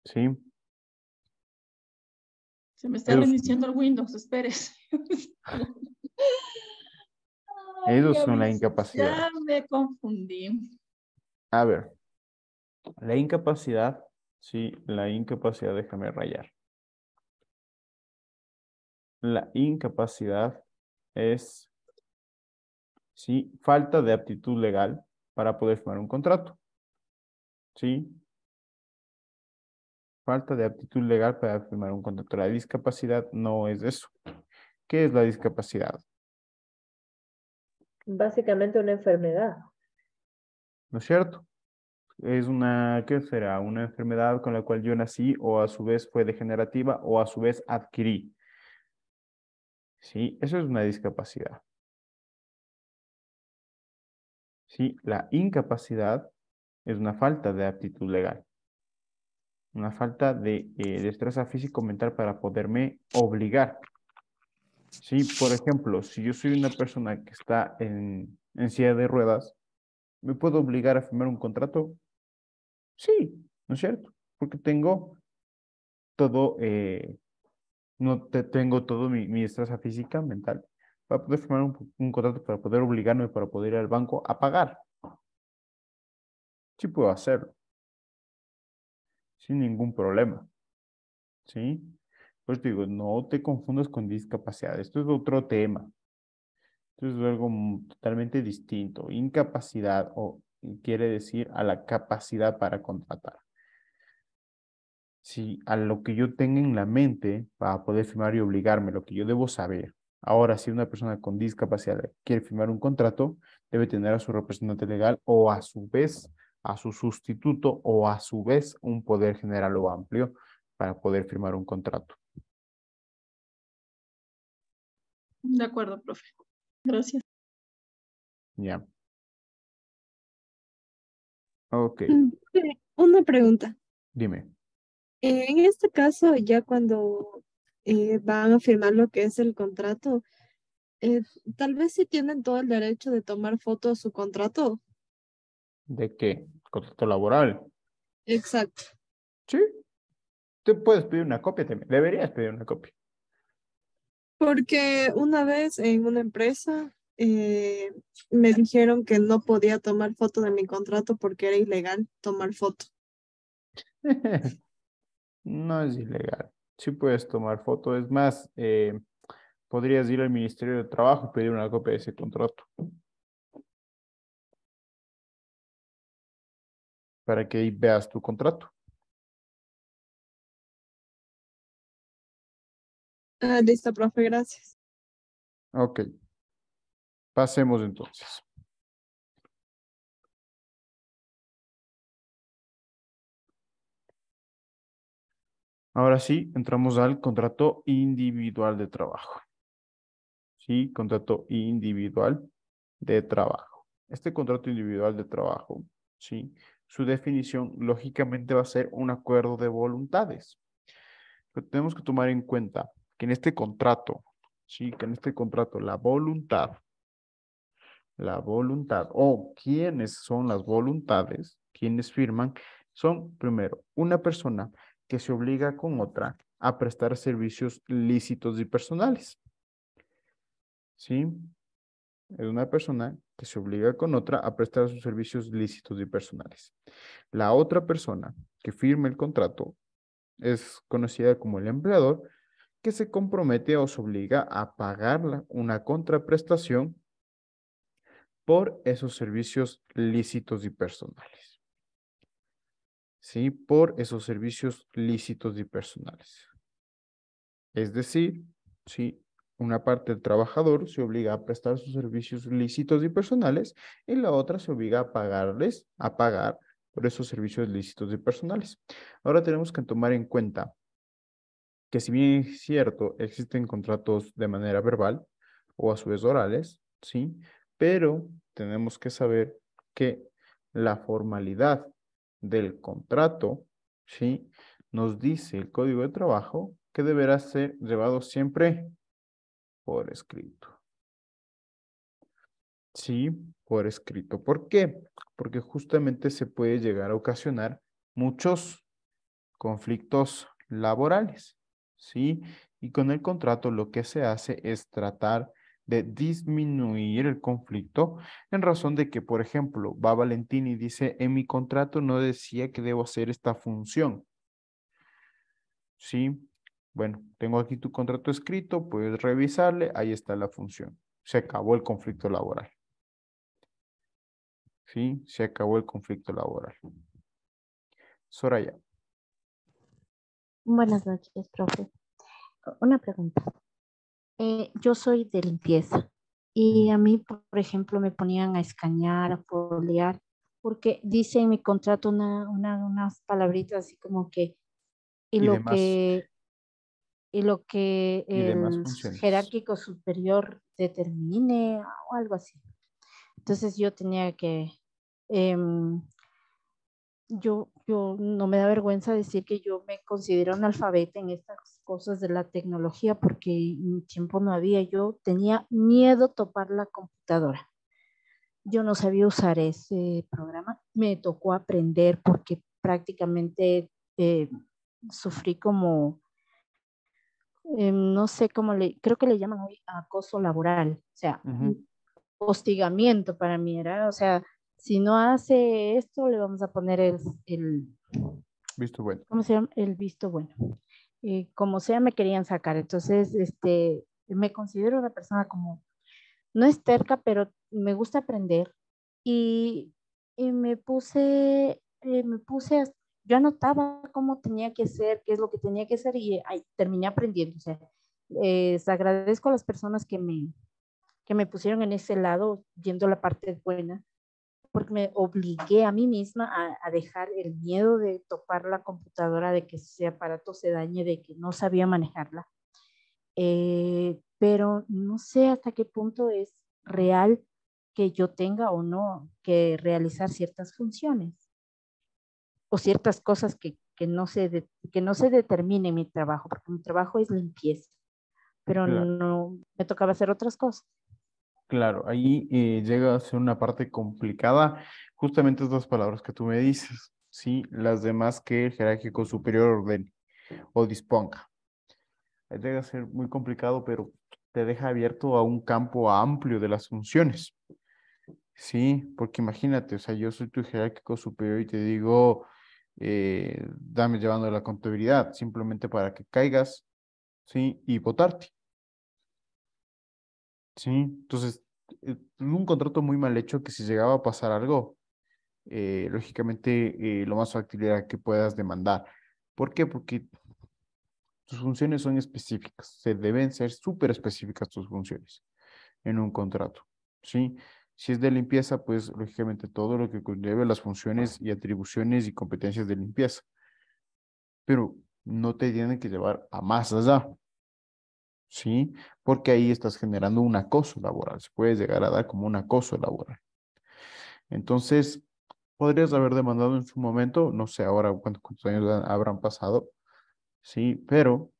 ¿Sí? Se me está Ellos, reiniciando el Windows, espérese. Ay, ellos son la incapacidad. ya me confundí. A ver, la incapacidad, sí, la incapacidad, déjame rayar. La incapacidad es, sí, falta de aptitud legal para poder firmar un contrato. ¿Sí? Falta de aptitud legal para firmar un contrato. La discapacidad no es eso. ¿Qué es la discapacidad? Básicamente una enfermedad. ¿No es cierto? Es una, ¿qué será? Una enfermedad con la cual yo nací o a su vez fue degenerativa o a su vez adquirí. ¿Sí? Eso es una discapacidad. ¿Sí? La incapacidad es una falta de aptitud legal. Una falta de destreza físico-mental para poderme obligar. Sí, por ejemplo, si yo soy una persona que está en silla de ruedas, ¿me puedo obligar a firmar un contrato? Sí, ¿no es cierto? Porque tengo todo, tengo todo mi destreza física, mental, para poder firmar un contrato, para poder obligarme, para poder ir al banco a pagar. Sí puedo hacerlo, sin ningún problema. ¿Sí? Pues digo, no te confundas con discapacidad. Esto es otro tema. Esto es algo totalmente distinto. Incapacidad quiere decir a la capacidad para contratar. Si a lo que yo tenga en la mente para poder firmar y obligarme, lo que yo debo saber. Ahora, si una persona con discapacidad quiere firmar un contrato, debe tener a su representante legal o a su vez a su sustituto o a su vez un poder general o amplio para poder firmar un contrato. De acuerdo, profe. Gracias. Ya. Ok, Una pregunta. dime. En este caso, ya cuando van a firmar lo que es el contrato, eh, tal vez sí tienen todo el derecho de tomar foto de su contrato. ¿De qué? ¿Contrato laboral? Exacto. Sí. Tú puedes pedir una copia también. Deberías pedir una copia. Porque una vez en una empresa eh, me dijeron que no podía tomar foto de mi contrato porque era ilegal tomar foto. No es ilegal. Sí puedes tomar foto. Es más, podrías ir al Ministerio de Trabajo y pedir una copia de ese contrato para que ahí veas tu contrato. Ah, listo, profe, gracias. Ok. Pasemos entonces. Ahora sí, entramos al contrato individual de trabajo. Sí, contrato individual de trabajo. Este contrato individual de trabajo, sí, su definición lógicamente va a ser un acuerdo de voluntades. Pero tenemos que tomar en cuenta que en este contrato, sí, que en este contrato la voluntad o quiénes son las voluntades, quienes firman, son primero una persona que se obliga con otra a prestar servicios lícitos y personales. ¿Sí? Es una persona que se obliga con otra a prestar sus servicios lícitos y personales. La otra persona que firma el contrato es conocida como el empleador, que se compromete o se obliga a pagar una contraprestación por esos servicios lícitos y personales. ¿Sí? Por esos servicios lícitos y personales. Es decir, ¿sí? Una parte del trabajador se obliga a prestar sus servicios lícitos y personales y la otra se obliga a pagar por esos servicios lícitos y personales. Ahora tenemos que tomar en cuenta que si bien es cierto, existen contratos de manera verbal o a su vez orales, ¿sí? Pero tenemos que saber que la formalidad del contrato, ¿sí? Nos dice el Código de Trabajo que deberá ser llevado siempre por escrito. Sí, por escrito. ¿Por qué? Porque justamente se puede llegar a ocasionar muchos conflictos laborales, ¿sí? Y con el contrato lo que se hace es tratar de disminuir el conflicto en razón de que, por ejemplo, va Valentín y dice, en mi contrato no decía que debo hacer esta función, ¿sí? Bueno, tengo aquí tu contrato escrito, puedes revisarle, ahí está la función. Se acabó el conflicto laboral. ¿Sí? Se acabó el conflicto laboral. Soraya. Buenas noches, profe. Una pregunta. Yo soy de limpieza y a mí, por ejemplo, me ponían a escanear, a foliar, porque dice en mi contrato unas palabritas así como que, y Y lo demás, que, y lo que y demás el funciones. jerárquico superior determine o algo así. Entonces yo tenía que, em, yo no me da vergüenza decir que yo me considero analfabeta en estas cosas de la tecnología porque en mi tiempo no había. Yo tenía miedo topar la computadora. Yo no sabía usar ese programa. Me tocó aprender porque prácticamente sufrí como, no sé cómo creo que le llaman hoy acoso laboral. O sea, Ujú. hostigamiento para mí era, o sea, si no hace esto, le vamos a poner Visto bueno. ¿cómo se llama? El visto bueno. Como sea, me querían sacar. Entonces, me considero una persona como, no es terca, pero me gusta aprender. Y, y yo anotaba cómo tenía que ser, qué es lo que tenía que hacer y terminé aprendiendo. O sea, les agradezco a las personas que me pusieron en ese lado, viendo la parte buena, porque me obligué a mí misma a dejar el miedo de topar la computadora, de que ese aparato se dañe, de que no sabía manejarla. Pero no sé hasta qué punto es real que yo tenga o no que realizar ciertas funciones o ciertas cosas que no se determine en mi trabajo, porque mi trabajo es limpieza, pero Claro, no me tocaba hacer otras cosas. claro, ahí llega a ser una parte complicada, justamente estas palabras que tú me dices, ¿sí? Las demás que el jerárquico superior ordene o disponga. Llega a ser muy complicado, pero te deja abierto a un campo amplio de las funciones. Sí, porque imagínate, o sea, yo soy tu jerárquico superior y te digo, dame llevando la contabilidad, simplemente para que caigas, ¿sí? Y votarte, ¿sí? Entonces, un contrato muy mal hecho que si llegaba a pasar algo, lógicamente lo más fácil era que puedas demandar. ¿Por qué? Porque tus funciones son específicas, se deben ser súper específicas tus funciones en un contrato, ¿sí? Si es de limpieza, pues lógicamente todo lo que conlleve las funciones y atribuciones y competencias de limpieza, pero no te tienen que llevar a más allá, ¿sí? Porque ahí estás generando un acoso laboral, se puede llegar a dar como un acoso laboral. Entonces, podrías haber demandado en su momento, no sé ahora cuántos años habrán pasado, ¿sí? Pero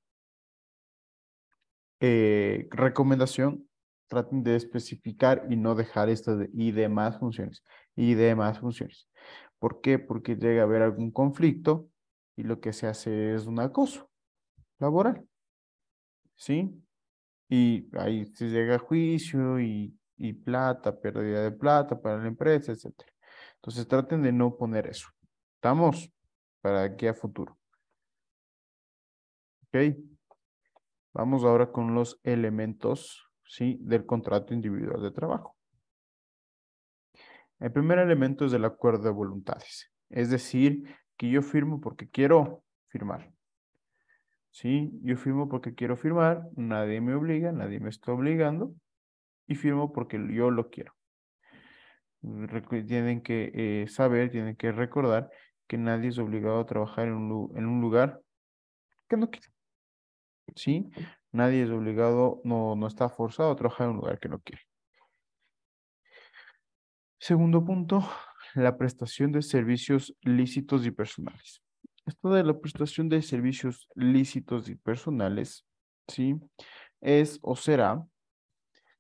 recomendación, traten de especificar y no dejar esto de y demás funciones, y demás funciones. ¿Por qué? Porque llega a haber algún conflicto y lo que se hace es un acoso laboral, ¿sí? Y ahí se llega a juicio y plata, pérdida de plata para la empresa, etcétera. Entonces traten de no poner eso. ¿Estamos? Para aquí a futuro. ¿Ok? Vamos ahora con los elementos, ¿sí? Del contrato individual de trabajo. El primer elemento es el acuerdo de voluntades. Es decir, que yo firmo porque quiero firmar. ¿Sí? Yo firmo porque quiero firmar, nadie me obliga, nadie me está obligando y firmo porque yo lo quiero. Tienen que saber, tienen que recordar que nadie es obligado a trabajar en un lugar que no quiere. ¿Sí? Nadie es obligado, no está forzado a trabajar en un lugar que no quiere. Segundo punto, la prestación de servicios lícitos y personales. Esto de la prestación de servicios lícitos y personales, ¿sí? Es o será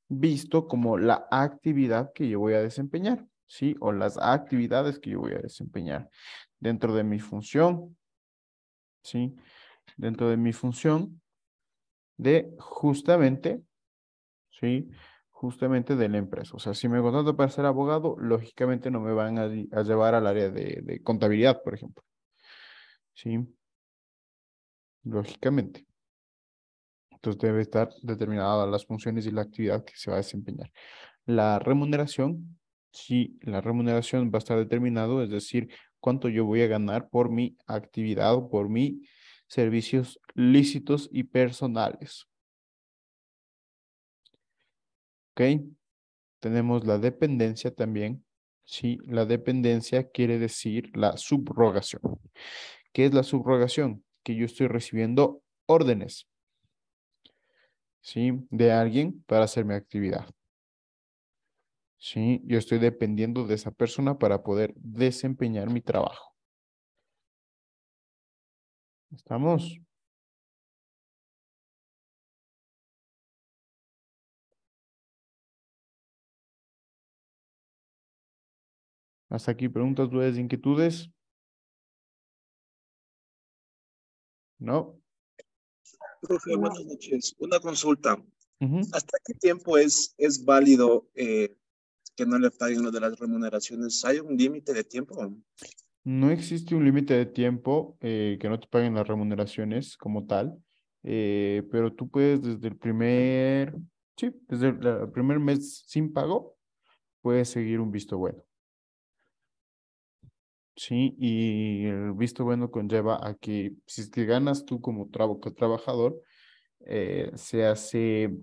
visto como la actividad que yo voy a desempeñar, ¿sí? O las actividades que yo voy a desempeñar dentro de mi función, ¿sí? Dentro de mi función de justamente, ¿sí? Justamente de la empresa. O sea, si me contrato para ser abogado, lógicamente no me van a llevar al área de contabilidad, por ejemplo. ¿Sí? Lógicamente. Entonces debe estar determinada las funciones y la actividad que se va a desempeñar. La remuneración, sí, la remuneración va a estar determinado, es decir, cuánto yo voy a ganar por mi actividad o por mis servicios lícitos y personales. ¿Ok? Tenemos la dependencia también. Sí, la dependencia quiere decir la subrogación. ¿Qué es la subrogación? Que yo estoy recibiendo órdenes, ¿sí? De alguien para hacer mi actividad. Sí, yo estoy dependiendo de esa persona para poder desempeñar mi trabajo. ¿Estamos? Hasta aquí, preguntas, dudas, inquietudes. ¿No? Profe, buenas noches. Una consulta. Ujú. ¿Hasta qué tiempo es válido que no le paguen lo de las remuneraciones? ¿Hay un límite de tiempo? No existe un límite de tiempo que no te paguen las remuneraciones como tal, pero tú puedes desde el primer, sí, desde el primer mes sin pago, puedes seguir un visto bueno. Sí, y el visto bueno conlleva a que si es que ganas tú como trabajador, se hace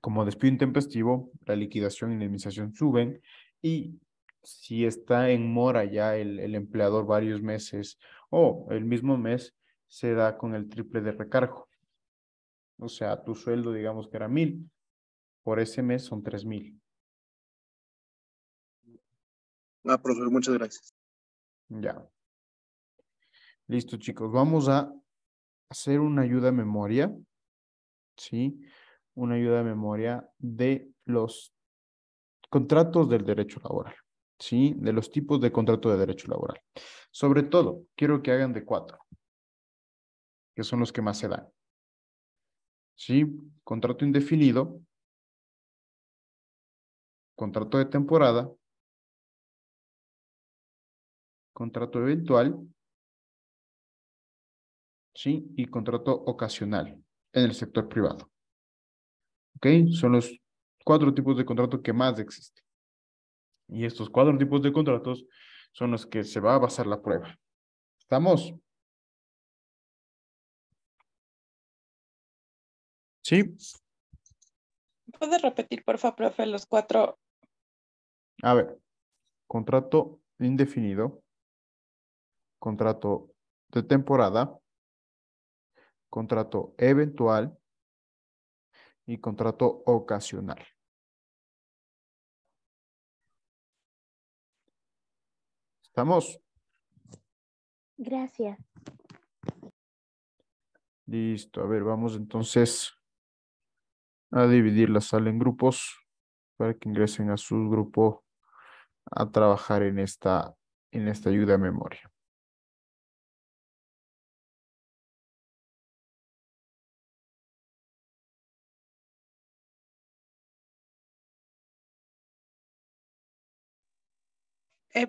como despido intempestivo, la liquidación y la indemnización suben y si está en mora ya el empleador varios meses o el mismo mes, se da con el triple de recargo. O sea, tu sueldo, digamos que era 1,000, por ese mes son 3,000. Ah, profe, muchas gracias. Ya. Listo, chicos. Vamos a hacer una ayuda a memoria, ¿sí? Una ayuda a memoria de los contratos del derecho laboral, ¿sí? De los tipos de contrato de derecho laboral. Sobre todo, quiero que hagan de 4, que son los que más se dan. ¿sí? Contrato indefinido, contrato de temporada, contrato eventual, ¿sí? Y contrato ocasional en el sector privado. ¿Ok? Son los 4 tipos de contrato que más existen. Y estos 4 tipos de contratos son los que se va a basar la prueba. ¿Estamos? ¿Sí? ¿Puede repetir, por favor, profe, los 4? A ver, contrato indefinido, contrato de temporada, contrato eventual y contrato ocasional. ¿Estamos? Gracias. Listo. A ver, vamos entonces a dividir la sala en grupos para que ingresen a su grupo a trabajar en esta ayuda a memoria.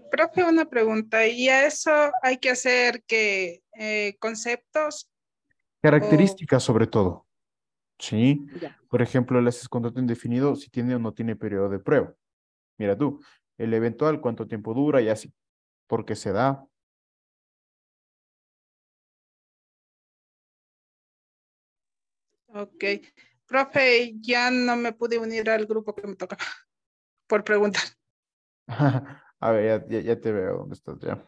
Profe, una pregunta. ¿Y a eso hay que hacer que conceptos o Características sobre todo. Sí. ya? Por ejemplo, el haces contrato indefinido si tiene o no tiene periodo de prueba. Mira tú, el eventual, cuánto tiempo dura y así. ¿Por qué se da? Ok. Profe, ya no me pude unir al grupo que me tocaba por preguntar. A ver, ya te veo dónde estás ya.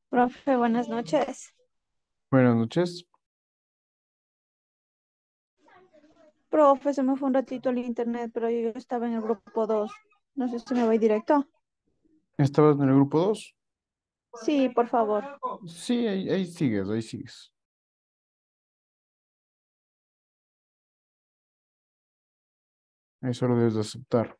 Profe, buenas noches. Buenas noches. Profe, se me fue un ratito el internet, pero yo estaba en el grupo 2. No sé si me voy directo. ¿Estabas en el grupo 2? Sí, por favor. Sí, ahí sigues, ahí sigues. Ahí solo debes de aceptar.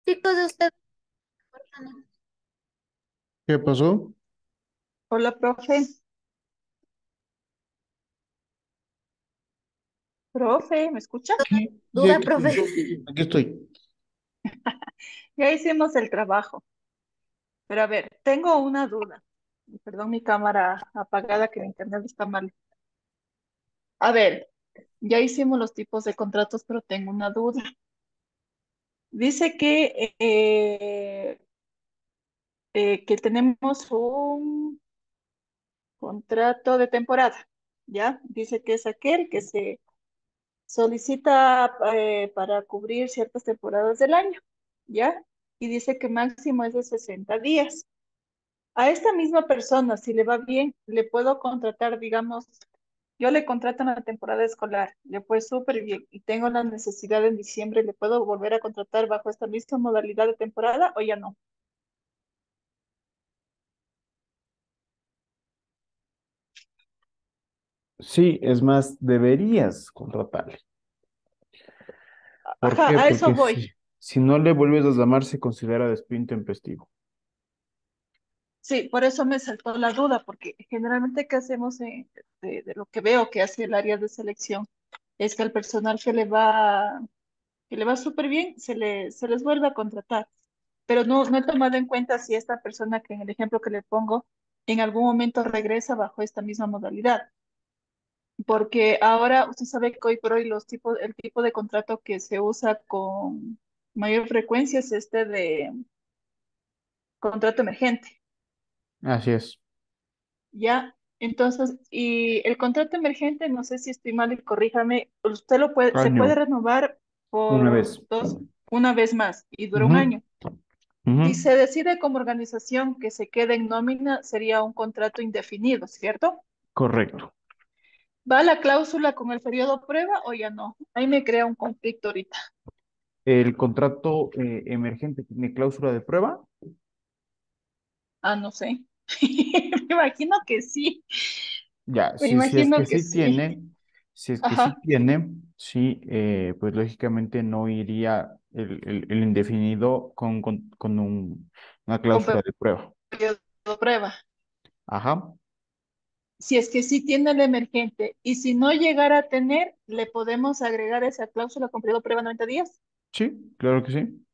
Chicos, usted. ¿Qué pasó? Hola, profe. Profe, ¿me escucha? Sí, Duda, aquí profe. estoy. Aquí estoy. Ya hicimos el trabajo. Pero a ver, tengo una duda. Perdón, mi cámara apagada, que mi internet está mal. A ver, ya hicimos los tipos de contratos, pero tengo una duda. Dice que tenemos un contrato de temporada, ¿ya? Dice que es aquel que se solicita para cubrir ciertas temporadas del año, ¿ya? Y dice que máximo es de 60 días. A esta misma persona, si le va bien, le puedo contratar, digamos, yo le contrato en la temporada escolar, le fue súper bien y tengo la necesidad en diciembre, ¿le puedo volver a contratar bajo esta misma modalidad de temporada o ya no? Sí, es más, deberías contratarle. ¿Por Ajá, qué? a eso Porque voy. si no le vuelves a llamar, se considera despido intempestivo. Sí, por eso me saltó la duda, porque generalmente ¿qué hacemos de lo que veo que hace el área de selección? Es que al personal que le va súper bien, se les vuelve a contratar. Pero no he tomado en cuenta si esta persona que en el ejemplo que le pongo, en algún momento regresa bajo esta misma modalidad. Porque ahora usted sabe que hoy por hoy el tipo de contrato que se usa con mayor frecuencia es este de contrato emergente. Así es. Ya, entonces, y el contrato emergente, no sé si estoy mal y corríjame, usted se puede Año, renovar una por vez. una vez más y dura un Ujú, año. ujú. Si se decide como organización que se quede en nómina, sería un contrato indefinido, ¿cierto? Correcto. ¿Va la cláusula con el periodo prueba o ya no? Ahí me crea un conflicto ahorita. ¿El contrato emergente tiene cláusula de prueba? Ah, no sé. Me imagino que sí. Ya, Me si es que imagino que sí sí. tiene, si es que sí Ajá. tiene, sí, pues lógicamente no iría el indefinido con una Con cláusula de prueba. periodo prueba. Ajá, Si es que sí tiene el emergente y si no llegara a tener, le podemos agregar esa cláusula con periodo de prueba 90 días. sí, claro que sí,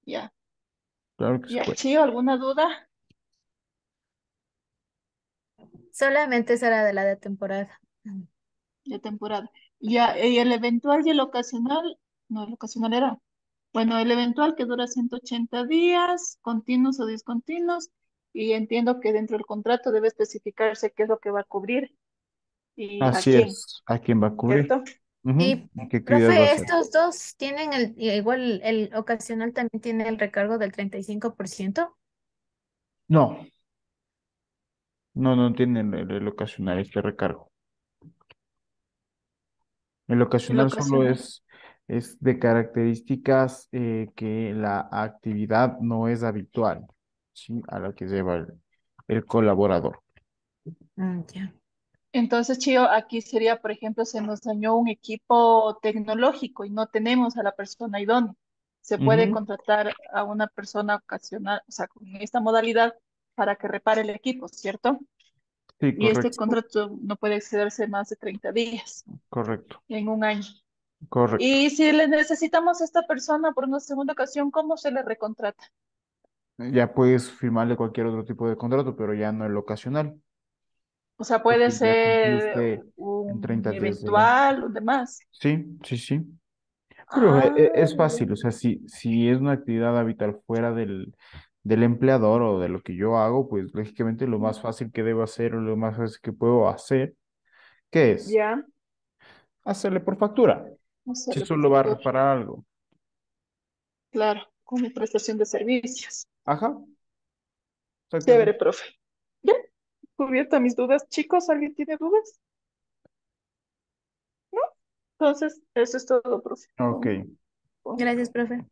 Ya, claro que se ya, puede. Chío, ¿alguna duda Solamente será de la de temporada. de temporada? Ya, y el eventual y el ocasional, no, el ocasional era. Bueno, el eventual que dura 180 días, continuos o discontinuos, y entiendo que dentro del contrato debe especificarse qué es lo que va a cubrir y a Así quién, es, ¿a quién va a cubrir? ¿cierto? Ujú, Y, ¿y qué actividad va a profe, hacer? estos dos tienen igual el ocasional también tiene el recargo del 35%. No, no tienen el ocasional, este recargo. El El ocasional solo ocasional. es de características que la actividad no es habitual, ¿sí? A la que lleva el colaborador. Ya. Entonces, Chío, aquí sería, por ejemplo, se nos dañó un equipo tecnológico y no tenemos a la persona idónea. Se puede Ujú, contratar a una persona ocasional, o sea, con esta modalidad para que repare el equipo, ¿cierto? sí, Y este correcto, contrato no puede excederse más de 30 días correcto, en un año. correcto. Y si le necesitamos a esta persona por una segunda ocasión, ¿cómo se le recontrata? Ya puedes firmarle cualquier otro tipo de contrato, pero ya no el ocasional, O sea, puede porque ya ser cumpliste en un 30 días de... eventual o demás. Sí, sí, sí. Pero Ah, es fácil, o sea, si es una actividad habitual fuera del empleador o de lo que yo hago, pues lógicamente lo más fácil que debo hacer o lo más fácil que puedo hacer, ¿qué es? ya, Hacerle por factura. no Si sé, por solo va a factura. reparar algo. Claro, como prestación de servicios. Ajá, Chévere, exactamente. profe. Ya, cubierta mis dudas. Chicos, ¿alguien tiene dudas? ¿No? Entonces, eso es todo, profe. Ok. Gracias, profe.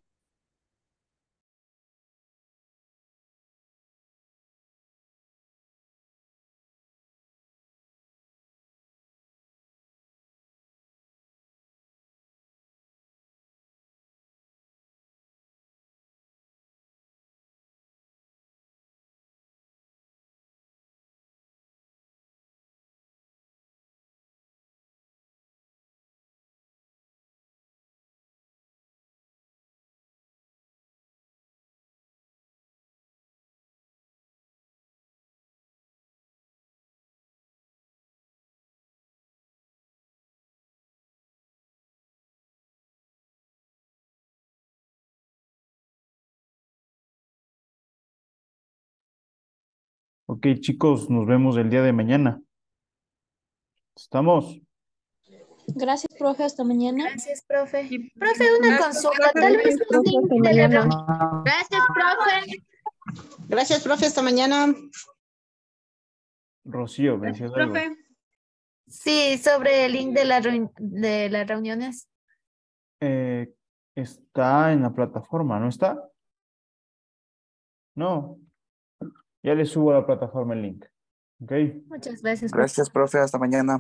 Ok, chicos, nos vemos el día de mañana. ¿Estamos? Gracias, profe. Hasta mañana. Gracias, profe. Profe, una consulta. Tal vez Gracias, el profe. link Hasta de la mañana. reunión. Gracias, profe. Gracias, profe. Hasta mañana. Rocío, ¿me decías algo? Sí, sobre el link de de las reuniones. Está en la plataforma, ¿no está? No. Ya le subo a la plataforma el link. Ok. Muchas gracias, profe. Gracias, profe. Hasta mañana.